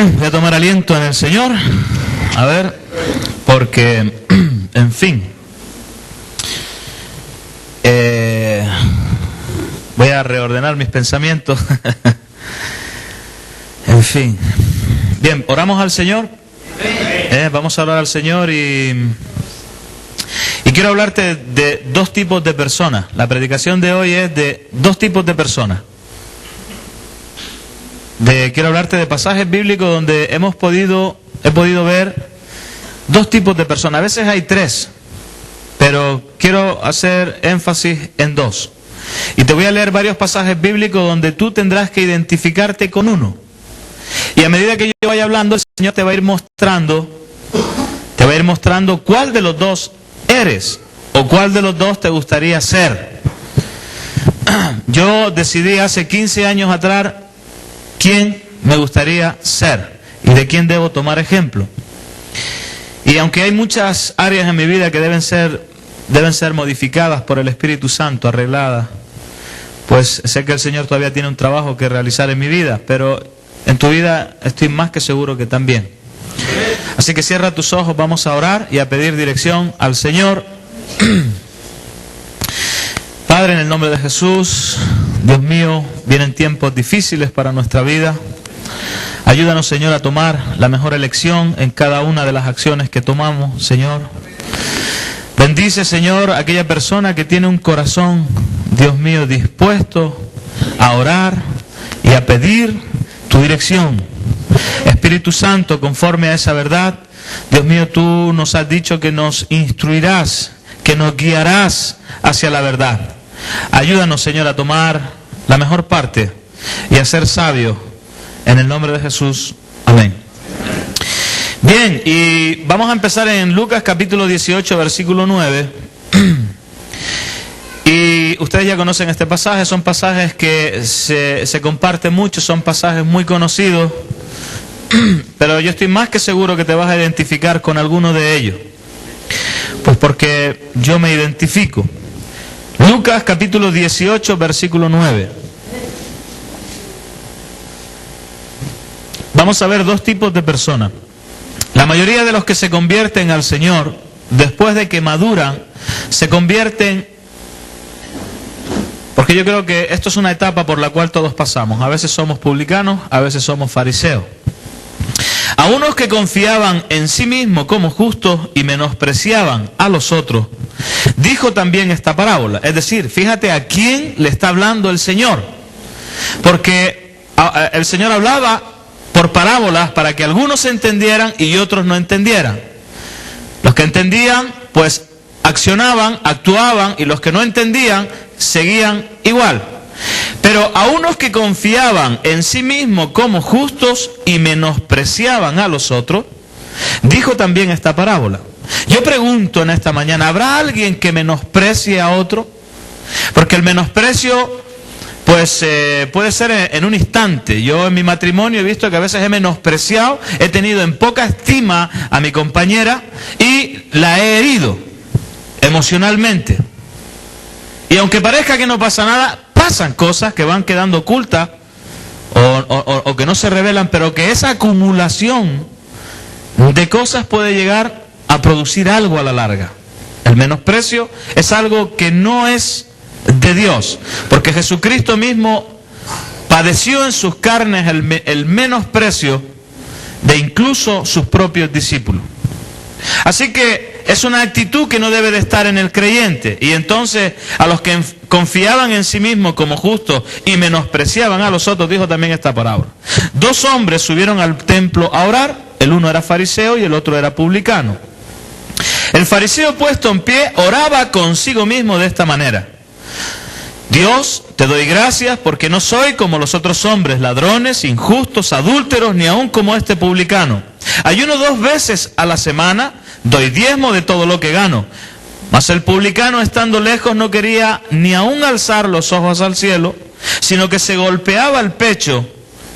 Bien, voy a tomar aliento en el Señor. A ver, porque, en fin, voy a reordenar mis pensamientos. En fin. Bien, oramos al Señor. Vamos a orar al Señor y quiero hablarte de dos tipos de personas. La predicación de hoy es de dos tipos de personas. Quiero hablarte de pasajes bíblicos donde he podido ver dos tipos de personas. A veces hay tres, pero quiero hacer énfasis en dos. Y te voy a leer varios pasajes bíblicos donde tú tendrás que identificarte con uno. Y a medida que yo vaya hablando, el Señor te va a ir mostrando cuál de los dos eres o cuál de los dos te gustaría ser. Yo decidí hace 15 años atrás quién me gustaría ser y de quién debo tomar ejemplo. Y aunque hay muchas áreas en mi vida que deben ser modificadas por el Espíritu Santo, arregladas, pues sé que el Señor todavía tiene un trabajo que realizar en mi vida, pero en tu vida estoy más que seguro que también. Así que cierra tus ojos, vamos a orar y a pedir dirección al Señor. Padre, en el nombre de Jesús, Dios mío, vienen tiempos difíciles para nuestra vida. Ayúdanos, Señor, a tomar la mejor elección en cada una de las acciones que tomamos, Señor. Bendice, Señor, a aquella persona que tiene un corazón, Dios mío, dispuesto a orar y a pedir tu dirección. Espíritu Santo, conforme a esa verdad, Dios mío, tú nos has dicho que nos instruirás, que nos guiarás hacia la verdad. Ayúdanos, Señor, a tomar la mejor parte y a ser sabios. En el nombre de Jesús. Amén. Bien, y vamos a empezar en Lucas capítulo 18, versículo 9. Y ustedes ya conocen este pasaje, son pasajes que se comparten mucho, son pasajes muy conocidos, pero yo estoy más que seguro que te vas a identificar con alguno de ellos, pues porque yo me identifico. Lucas capítulo 18, versículo 9. Vamos a ver dos tipos de personas. La mayoría de los que se convierten al Señor, después de que maduran, se convierten, porque yo creo que esto es una etapa por la cual todos pasamos. A veces somos publicanos, a veces somos fariseos. A unos que confiaban en sí mismos como justos y menospreciaban a los otros, dijo también esta parábola. Es decir, fíjate a quién le está hablando el Señor. Porque el Señor hablaba por parábolas para que algunos entendieran y otros no entendieran. Los que entendían, pues accionaban, actuaban, y los que no entendían, seguían igual. Pero a unos que confiaban en sí mismos como justos y menospreciaban a los otros, dijo también esta parábola. Yo pregunto en esta mañana, ¿habrá alguien que menosprecie a otro? Porque el menosprecio pues puede ser en un instante. Yo en mi matrimonio he visto que a veces he menospreciado, he tenido en poca estima a mi compañera y la he herido emocionalmente. Y aunque parezca que no pasa nada, pasan cosas que van quedando ocultas o que no se revelan, pero que esa acumulación de cosas puede llegar a producir algo a la larga. El menosprecio es algo que no es de Dios, porque Jesucristo mismo padeció en sus carnes el menosprecio de incluso sus propios discípulos. Así que es una actitud que no debe de estar en el creyente. Y entonces a los que confiaban en sí mismos como justos y menospreciaban a los otros, dijo también esta parábola. Dos hombres subieron al templo a orar, el uno era fariseo y el otro era publicano. El fariseo, puesto en pie, oraba consigo mismo de esta manera: Dios, te doy gracias porque no soy como los otros hombres, ladrones, injustos, adúlteros, ni aun como este publicano. Ayuno 2 veces a la semana, doy diezmo de todo lo que gano. Mas el publicano, estando lejos, no quería ni aun alzar los ojos al cielo, sino que se golpeaba el pecho,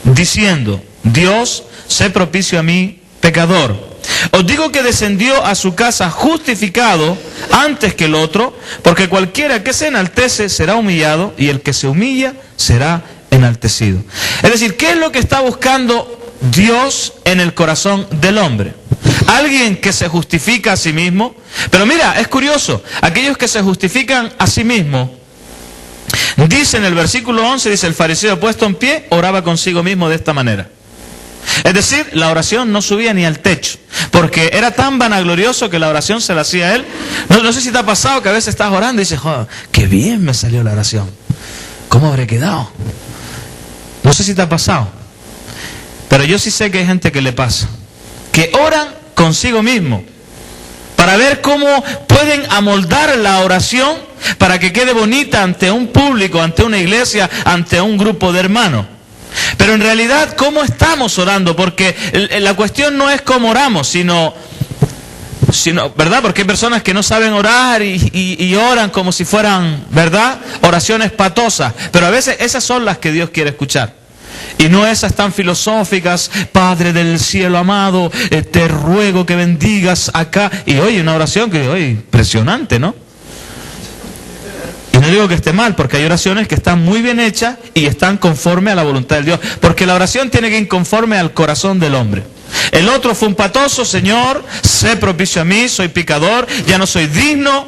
diciendo: Dios, sé propicio a mí, pecador. Os digo que descendió a su casa justificado antes que el otro, porque cualquiera que se enaltece será humillado, y el que se humilla será enaltecido. Es decir, ¿qué es lo que está buscando Dios en el corazón del hombre. Alguien que se justifica a sí mismo. Pero mira, es curioso, aquellos que se justifican a sí mismos, dice en el versículo 11, dice, el fariseo puesto en pie oraba consigo mismo de esta manera. Es decir, la oración no subía ni al techo, porque era tan vanaglorioso que la oración se la hacía a él. No sé si te ha pasado que a veces estás orando y dices, oh, qué bien me salió la oración, ¿cómo habré quedado? No sé si te ha pasado, pero yo sí sé que hay gente que le pasa, que oran consigo mismo, para ver cómo pueden amoldar la oración para que quede bonita ante un público, ante una iglesia, ante un grupo de hermanos. Pero en realidad, ¿cómo estamos orando? Porque la cuestión no es cómo oramos, sino, ¿verdad? Porque hay personas que no saben orar y oran como si fueran, ¿verdad?, oraciones patosas. Pero a veces esas son las que Dios quiere escuchar. Y no esas tan filosóficas, Padre del cielo amado, te ruego que bendigas acá. Y oye, una oración que, oye, impresionante, ¿no? Y no digo que esté mal, porque hay oraciones que están muy bien hechas y están conforme a la voluntad de Dios. Porque la oración tiene que ir conforme al corazón del hombre. El otro fue un patoso, Señor, sé propicio a mí, soy pecador, ya no soy digno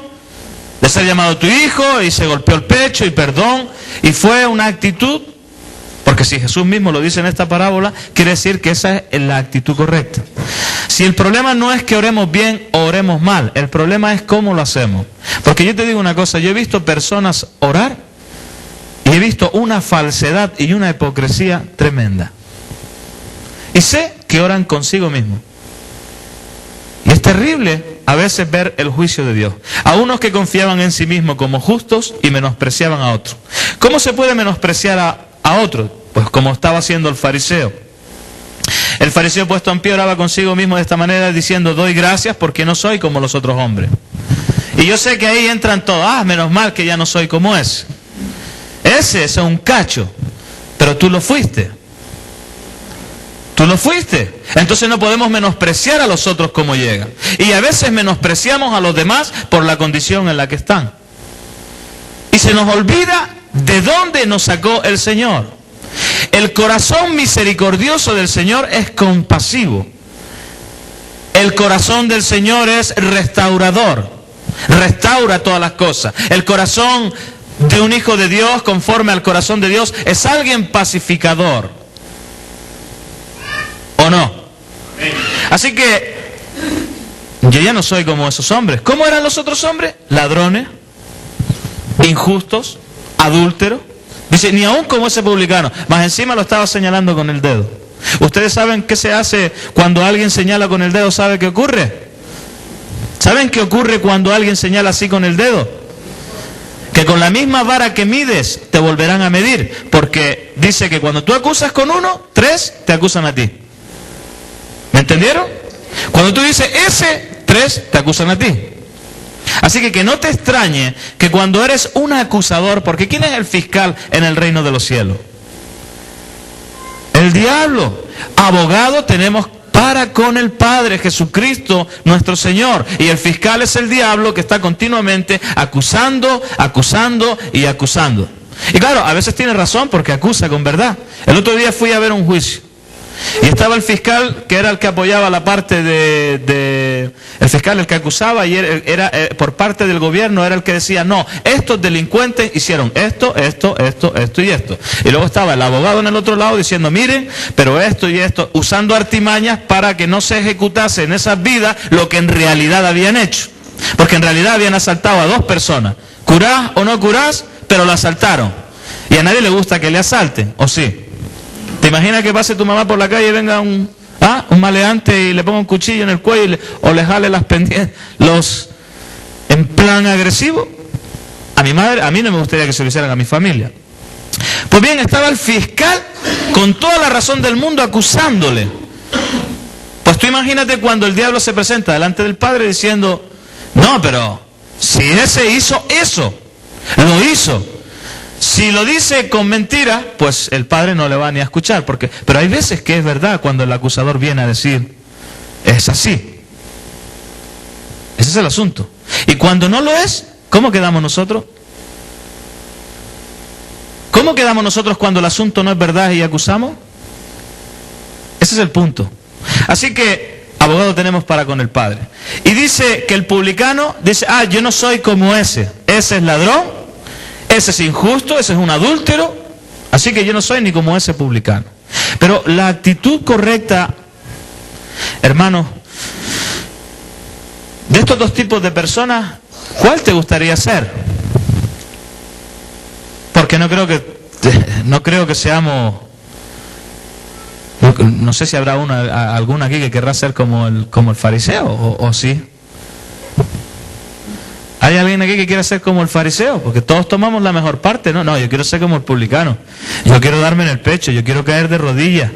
de ser llamado tu hijo, y se golpeó el pecho y perdón. Y fue una actitud, porque si Jesús mismo lo dice en esta parábola, quiere decir que esa es la actitud correcta. Si el problema no es que oremos bien o oremos mal, el problema es cómo lo hacemos. Porque yo te digo una cosa, yo he visto personas orar y he visto una falsedad y una hipocresía tremenda. Y sé que oran consigo mismos. Y es terrible a veces ver el juicio de Dios. A unos que confiaban en sí mismos como justos y menospreciaban a otros. ¿Cómo se puede menospreciar a otros? Pues como estaba haciendo el fariseo. El fariseo puesto en pie oraba consigo mismo de esta manera, diciendo, doy gracias porque no soy como los otros hombres. Y yo sé que ahí entran todos, menos mal que ya no soy como ese. Ese es un cacho, pero tú lo fuiste. Tú lo fuiste. Entonces no podemos menospreciar a los otros como llegan. Y a veces menospreciamos a los demás por la condición en la que están. Y se nos olvida de dónde nos sacó el Señor. El corazón misericordioso del Señor es compasivo. El corazón del Señor es restaurador. Restaura todas las cosas. El corazón de un hijo de Dios, conforme al corazón de Dios, es alguien pacificador. ¿O no? Así que yo ya no soy como esos hombres. ¿Cómo eran los otros hombres? Ladrones, injustos, adúlteros. Dice, ni aún como ese publicano. Más encima lo estaba señalando con el dedo. ¿Ustedes saben qué se hace cuando alguien señala con el dedo? ¿Sabe qué ocurre? ¿Saben qué ocurre cuando alguien señala así con el dedo? Que con la misma vara que mides te volverán a medir. Porque dice que cuando tú acusas con uno, 3 te acusan a ti. ¿Me entendieron? Cuando tú dices ese, 3 te acusan a ti. Así que no te extrañe que cuando eres un acusador, porque ¿quién es el fiscal en el reino de los cielos? El diablo. Abogado tenemos para con el Padre, Jesucristo nuestro Señor. Y el fiscal es el diablo que está continuamente acusando, acusando y acusando. Y claro, a veces tiene razón porque acusa con verdad. El otro día fui a ver un juicio. Y estaba el fiscal, que era el que apoyaba la parte el fiscal, el que acusaba, y era por parte del gobierno, era el que decía, no, estos delincuentes hicieron esto y esto. Y luego estaba el abogado en el otro lado diciendo, miren, pero esto y esto, usando artimañas para que no se ejecutase en esas vidas lo que en realidad habían hecho. Porque en realidad habían asaltado a 2 personas. Curás o no curás, pero la asaltaron. Y a nadie le gusta que le asalten, ¿o sí? ¿Te imaginas que pase tu mamá por la calle y venga un maleante y le ponga un cuchillo en el cuello o le jale las pendientes, en plan agresivo? A mi madre, a mí no me gustaría que se lo hicieran a mi familia. Pues bien, estaba el fiscal con toda la razón del mundo acusándole. Pues tú imagínate cuando el diablo se presenta delante del Padre diciendo, no, pero si ese hizo eso, lo hizo. Si lo dice con mentira, pues el Padre no le va ni a escuchar. Pero hay veces que es verdad cuando el acusador viene a decir, es así. Ese es el asunto. Y cuando no lo es, ¿cómo quedamos nosotros? ¿Cómo quedamos nosotros cuando el asunto no es verdad y acusamos? Esa Ese es el punto. Así que abogado tenemos para con el Padre. Y dice que el publicano dice, yo no soy como ese. Ese es ladrón, ese es injusto, ese es un adúltero. Así que yo no soy ni como ese publicano. Pero la actitud correcta, hermanos, de estos dos tipos de personas, ¿cuál te gustaría ser? Porque no creo que seamos, no sé si habrá alguno aquí que querrá ser como el fariseo, o sí. ¿Hay alguien aquí que quiera ser como el fariseo? Porque todos tomamos la mejor parte, ¿no? No, yo quiero ser como el publicano. Yo quiero darme en el pecho, yo quiero caer de rodillas.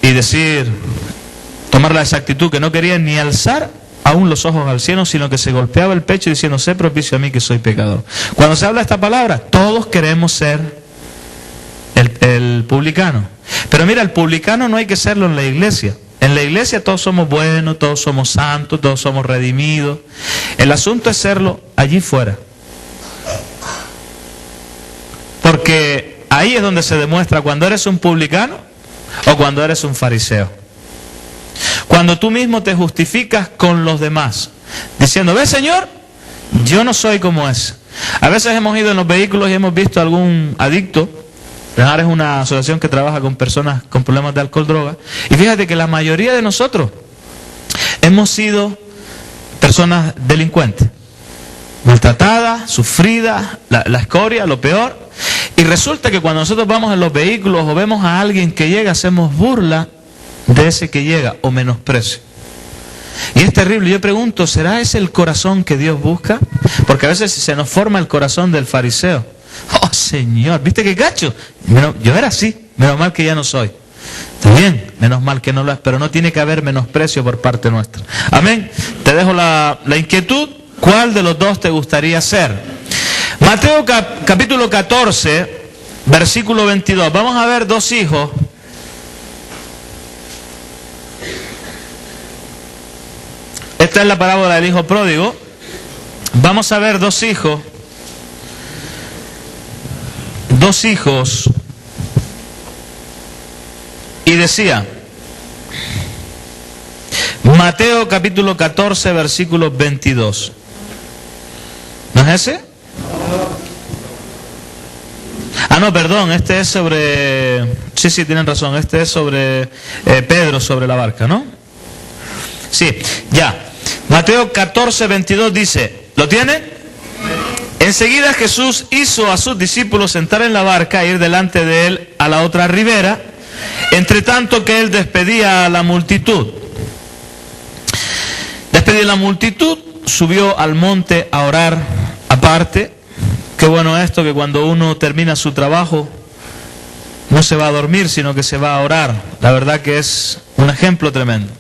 Y decir, tomar esa actitud que no quería ni alzar aún los ojos al cielo, sino que se golpeaba el pecho diciendo, sé propicio a mí que soy pecador. Cuando se habla esta palabra, todos queremos ser el publicano. Pero mira, el publicano no hay que serlo en la iglesia. En la iglesia todos somos buenos, todos somos santos, todos somos redimidos. El asunto es serlo allí fuera. Porque ahí es donde se demuestra cuando eres un publicano o cuando eres un fariseo. Cuando tú mismo te justificas con los demás, diciendo, ve Señor, yo no soy como ese. A veces hemos ido en los vehículos y hemos visto algún adicto. Renar es una asociación que trabaja con personas con problemas de alcohol, droga. Y fíjate que la mayoría de nosotros hemos sido personas delincuentes, maltratadas, sufridas, la escoria, lo peor. Y resulta que cuando nosotros vamos en los vehículos o vemos a alguien que llega, hacemos burla de ese que llega o menosprecio. Y es terrible. Yo pregunto, ¿será ese el corazón que Dios busca? Porque a veces se nos forma el corazón del fariseo. Oh Señor, ¿viste qué gacho? Yo era así, menos mal que ya no soy. Está bien, menos mal que no lo es, pero no tiene que haber menosprecio por parte nuestra. Amén. Te dejo la inquietud. ¿Cuál de los dos te gustaría ser? Mateo capítulo 14, versículo 22. Vamos a ver dos hijos. Esta es la parábola del hijo pródigo. Vamos a ver dos hijos. Y decía, Mateo capítulo 14, versículo 22. ¿No es ese? No, perdón, este es sobre... Sí, tienen razón, este es sobre Pedro, sobre la barca, ¿no? Sí, ya. Mateo 14, 22 dice, ¿lo tienen? Enseguida Jesús hizo a sus discípulos entrar en la barca e ir delante de él a la otra ribera, entre tanto que él despedía a la multitud. Despedía a la multitud, subió al monte a orar aparte. Qué bueno esto, que cuando uno termina su trabajo no se va a dormir, sino que se va a orar. La verdad que es un ejemplo tremendo.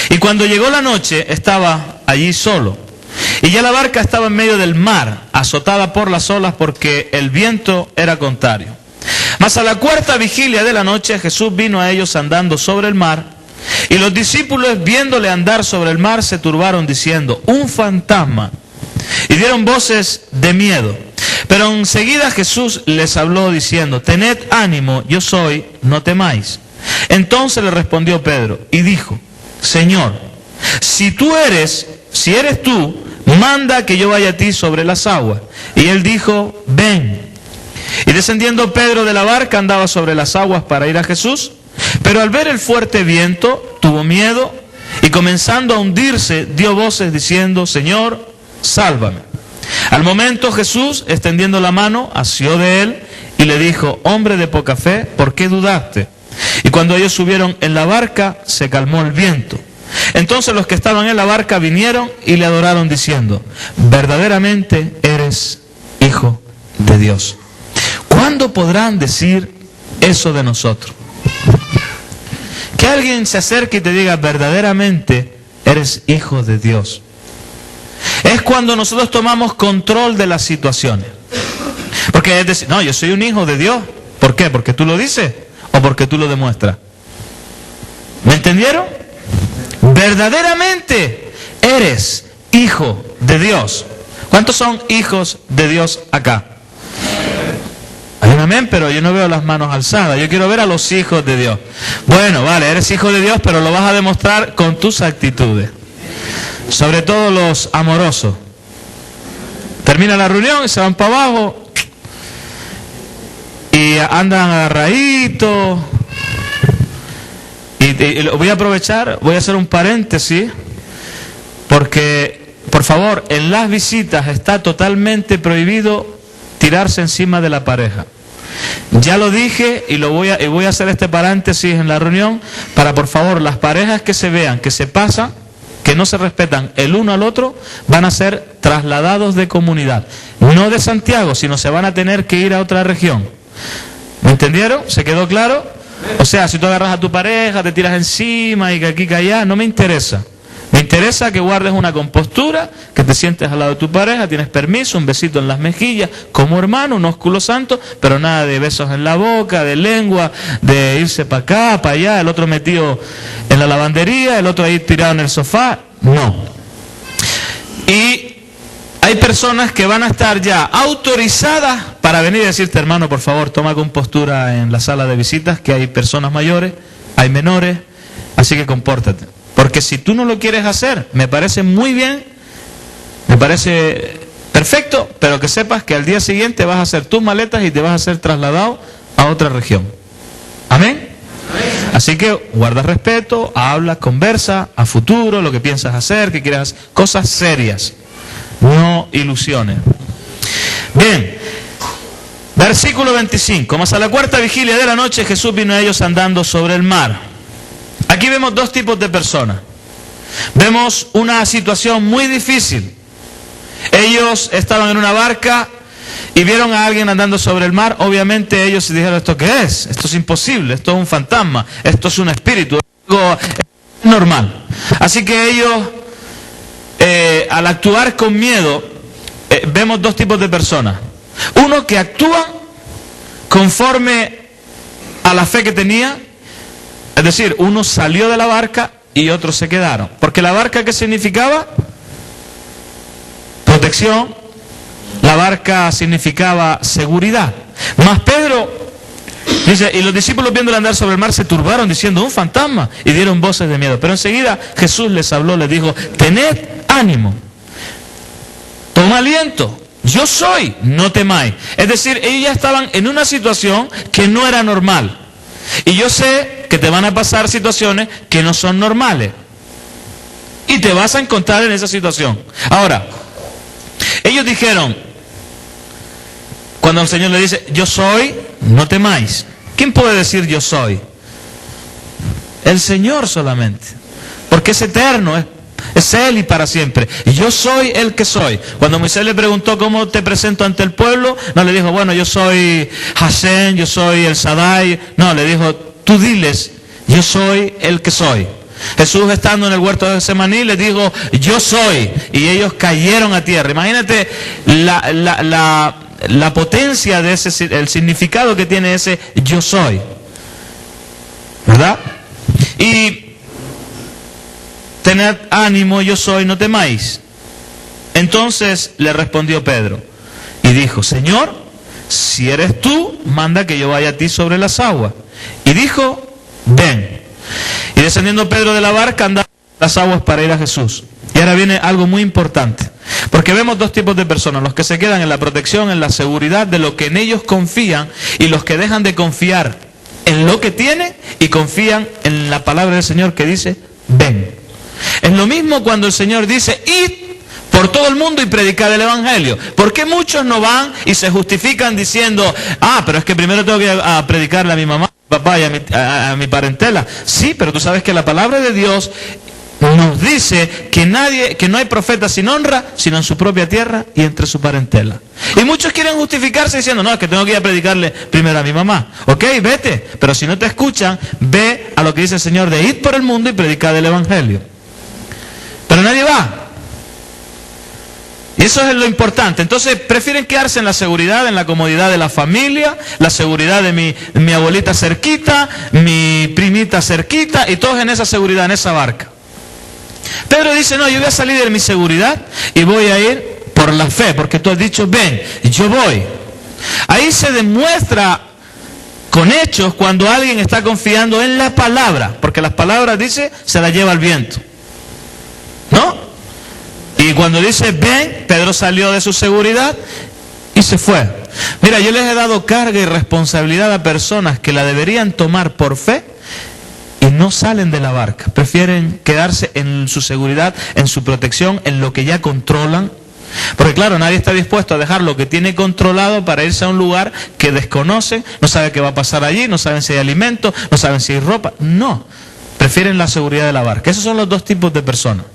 Y cuando llegó la noche estaba allí solo. Y ya la barca estaba en medio del mar, azotada por las olas porque el viento era contrario. Mas a la cuarta vigilia de la noche Jesús vino a ellos andando sobre el mar, y los discípulos viéndole andar sobre el mar se turbaron diciendo, un fantasma, y dieron voces de miedo. Pero enseguida Jesús les habló diciendo, tened ánimo, yo soy, no temáis. Entonces le respondió Pedro y dijo, Señor, si eres tú, manda que yo vaya a ti sobre las aguas. Y él dijo, ven. Y descendiendo Pedro de la barca andaba sobre las aguas para ir a Jesús, pero al ver el fuerte viento tuvo miedo y comenzando a hundirse dio voces diciendo, Señor, sálvame. Al momento Jesús, extendiendo la mano, asió de él y le dijo, hombre de poca fe, ¿por qué dudaste? Y cuando ellos subieron en la barca, se calmó el viento. Entonces los que estaban en la barca vinieron y le adoraron diciendo, verdaderamente eres Hijo de Dios. ¿Cuándo podrán decir eso de nosotros? Que alguien se acerque y te diga, verdaderamente eres Hijo de Dios. Es cuando nosotros tomamos control de las situaciones. Porque es decir, no, yo soy un hijo de Dios. ¿Por qué? ¿Porque tú lo dices o porque tú lo demuestras? ¿Me entendieron? Verdaderamente eres hijo de Dios. ¿Cuántos son hijos de Dios acá? Hay un amén, pero yo no veo las manos alzadas. Yo quiero ver a los hijos de Dios. Bueno, vale, eres hijo de Dios, pero lo vas a demostrar con tus actitudes. Sobre todo los amorosos. Termina la reunión y se van para abajo. Y andan agarraditos. Y voy a aprovechar, voy a hacer un paréntesis. Porque, por favor, en las visitas está totalmente prohibido tirarse encima de la pareja. Ya lo dije y voy a hacer este paréntesis en la reunión para, por favor, las parejas que se vean que se pasan, que no se respetan el uno al otro, van a ser trasladados de comunidad. No de Santiago, sino se van a tener que ir a otra región. ¿Me entendieron? ¿Se quedó claro? O sea, si tú agarras a tu pareja, te tiras encima y que aquí, que allá, no me interesa. Me interesa que guardes una compostura, que te sientes al lado de tu pareja, tienes permiso, un besito en las mejillas, como hermano, un ósculo santo, pero nada de besos en la boca, de lengua, de irse para acá, para allá, el otro metido en la lavandería, el otro ahí tirado en el sofá. No. Y hay personas que van a estar ya autorizadas para venir y decirte, hermano, por favor, toma compostura en la sala de visitas, que hay personas mayores, hay menores, así que compórtate. Porque si tú no lo quieres hacer, me parece muy bien, me parece perfecto, pero que sepas que al día siguiente vas a hacer tus maletas y te vas a ser trasladado a otra región. ¿Amén? Así que guarda respeto, habla, conversa a futuro, lo que piensas hacer, que quieras hacer, cosas serias, no ilusiones. Bien, versículo 25. Mas a la cuarta vigilia de la noche Jesús vino a ellos andando sobre el mar. Aquí vemos dos tipos de personas. Vemos una situación muy difícil. Ellos estaban en una barca y vieron a alguien andando sobre el mar. Obviamente ellos se dijeron, ¿esto qué es? Esto es imposible, esto es un fantasma, esto es un espíritu, algo normal. Así que ellos, al actuar con miedo, vemos dos tipos de personas. Uno que actúa conforme a la fe que tenía. Es decir, uno salió de la barca y otros se quedaron. Porque la barca, ¿qué significaba? Protección. La barca significaba seguridad. Mas Pedro dice, y los discípulos viéndole andar sobre el mar se turbaron diciendo, un fantasma, y dieron voces de miedo. Pero enseguida Jesús les habló, les dijo, tened ánimo, toma aliento, yo soy, no temáis. Es decir, ellos ya estaban en una situación que no era normal. Y yo sé que te van a pasar situaciones que no son normales. Y te vas a encontrar en esa situación. Ahora, ellos dijeron, cuando el Señor le dice, yo soy, no temáis. ¿Quién puede decir yo soy? El Señor solamente. Porque es eterno, es Él y para siempre. Y yo soy el que soy. Cuando Moisés le preguntó cómo te presento ante el pueblo, no le dijo, bueno, yo soy Hashem, yo soy el Shaddai. No, le dijo, tú diles, yo soy el que soy. Jesús estando en el huerto de Getsemaní les dijo, yo soy. Y ellos cayeron a tierra. Imagínate la potencia de ese, el significado que tiene ese yo soy. ¿Verdad? Y tened ánimo, yo soy, no temáis. Entonces le respondió Pedro y dijo, Señor, si eres tú, manda que yo vaya a ti sobre las aguas. Y dijo, ven. Y descendiendo Pedro de la barca, andaba las aguas para ir a Jesús. Y ahora viene algo muy importante, porque vemos dos tipos de personas, los que se quedan en la protección, en la seguridad de lo que en ellos confían, y los que dejan de confiar en lo que tienen y confían en la palabra del Señor que dice, ven. Es lo mismo cuando el Señor dice, id por todo el mundo y predicad el Evangelio. ¿Por qué muchos no van y se justifican diciendo, pero es que primero tengo que predicarle a mi mamá, a mi papá y a mi parentela? Sí, pero tú sabes que la palabra de Dios nos dice que no hay profeta sin honra, sino en su propia tierra y entre su parentela. Y muchos quieren justificarse diciendo, no, es que tengo que ir a predicarle primero a mi mamá. Ok, vete, pero si no te escuchan, ve a lo que dice el Señor de ir por el mundo y predicar el Evangelio. Pero nadie va. Y eso es lo importante. Entonces prefieren quedarse en la seguridad, en la comodidad de la familia, la seguridad de mi abuelita cerquita, mi primita cerquita, y todos en esa seguridad, en esa barca. Pedro dice, no, yo voy a salir de mi seguridad y voy a ir por la fe, porque tú has dicho, ven, yo voy. Ahí se demuestra con hechos cuando alguien está confiando en la palabra, porque las palabras, dice, se las lleva el viento, ¿no? Y cuando dice ven, Pedro salió de su seguridad y se fue. Mira, yo les he dado carga y responsabilidad a personas que la deberían tomar por fe y no salen de la barca. Prefieren quedarse en su seguridad, en su protección, en lo que ya controlan. Porque claro, nadie está dispuesto a dejar lo que tiene controlado para irse a un lugar que desconocen, no sabe qué va a pasar allí, no saben si hay alimento, no saben si hay ropa. No, prefieren la seguridad de la barca. Esos son los dos tipos de personas: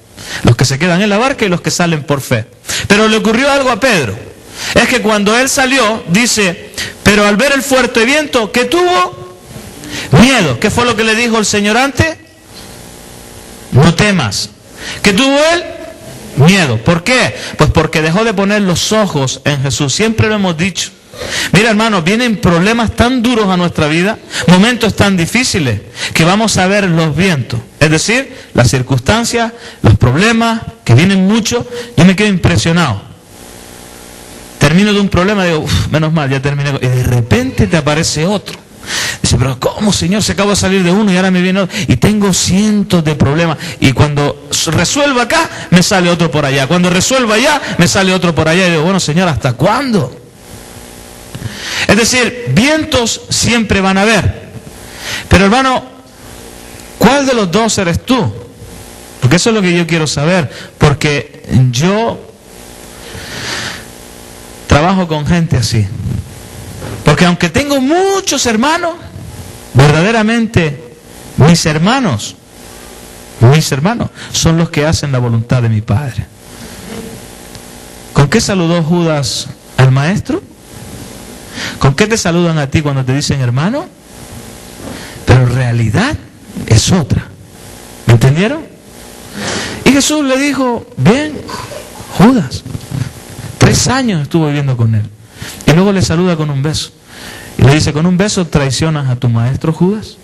los que se quedan en la barca y los que salen por fe. Pero le ocurrió algo a Pedro. Es que cuando él salió, dice, pero al ver el fuerte viento, ¿qué tuvo? Miedo. ¿Qué fue lo que le dijo el Señor antes? No temas. ¿Qué tuvo él? Miedo. ¿Por qué? Pues porque dejó de poner los ojos en Jesús. Siempre lo hemos dicho. Mira, hermanos, vienen problemas tan duros a nuestra vida, momentos tan difíciles, que vamos a ver los vientos. Es decir, las circunstancias, los problemas, que vienen muchos. Yo me quedo impresionado. Termino de un problema, digo, menos mal, ya terminé. Y de repente te aparece otro. Dice, pero ¿cómo, Señor? Se acaba de salir de uno y ahora me viene otro. Y tengo cientos de problemas. Y cuando resuelvo acá, me sale otro por allá. Cuando resuelvo allá, me sale otro por allá. Y digo, bueno, Señor, ¿hasta cuándo? Es decir, vientos siempre van a haber. Pero hermano, ¿cuál de los dos eres tú? Porque eso es lo que yo quiero saber. Porque yo trabajo con gente así. Porque aunque tengo muchos hermanos, verdaderamente mis hermanos son los que hacen la voluntad de mi Padre. ¿Con qué saludó Judas al maestro? ¿Con qué te saludan a ti cuando te dicen hermano? Pero en realidad es otra. ¿Me entendieron? Y Jesús le dijo, ven, Judas. 3 años estuvo viviendo con él. Y luego le saluda con un beso. Y le dice, ¿con un beso traicionas a tu maestro, Judas?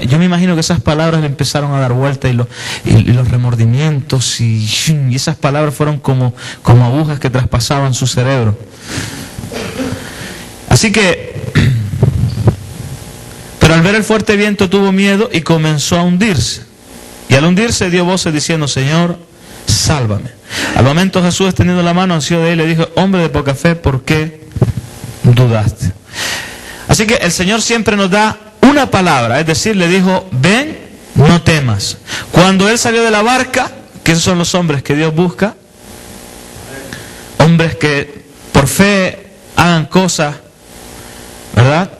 Yo me imagino que esas palabras le empezaron a dar vuelta y los remordimientos y esas palabras fueron como agujas que traspasaban su cerebro. Así que, pero al ver el fuerte viento tuvo miedo y comenzó a hundirse. Y al hundirse dio voces diciendo, Señor, sálvame. Al momento Jesús, extendiendo la mano, asió de él y le dijo, hombre de poca fe, ¿por qué dudaste? Así que el Señor siempre nos da una palabra, es decir, le dijo, ven, no temas. Cuando él salió de la barca, que esos son los hombres que Dios busca, hombres que por fe hagan cosas, ¿verdad?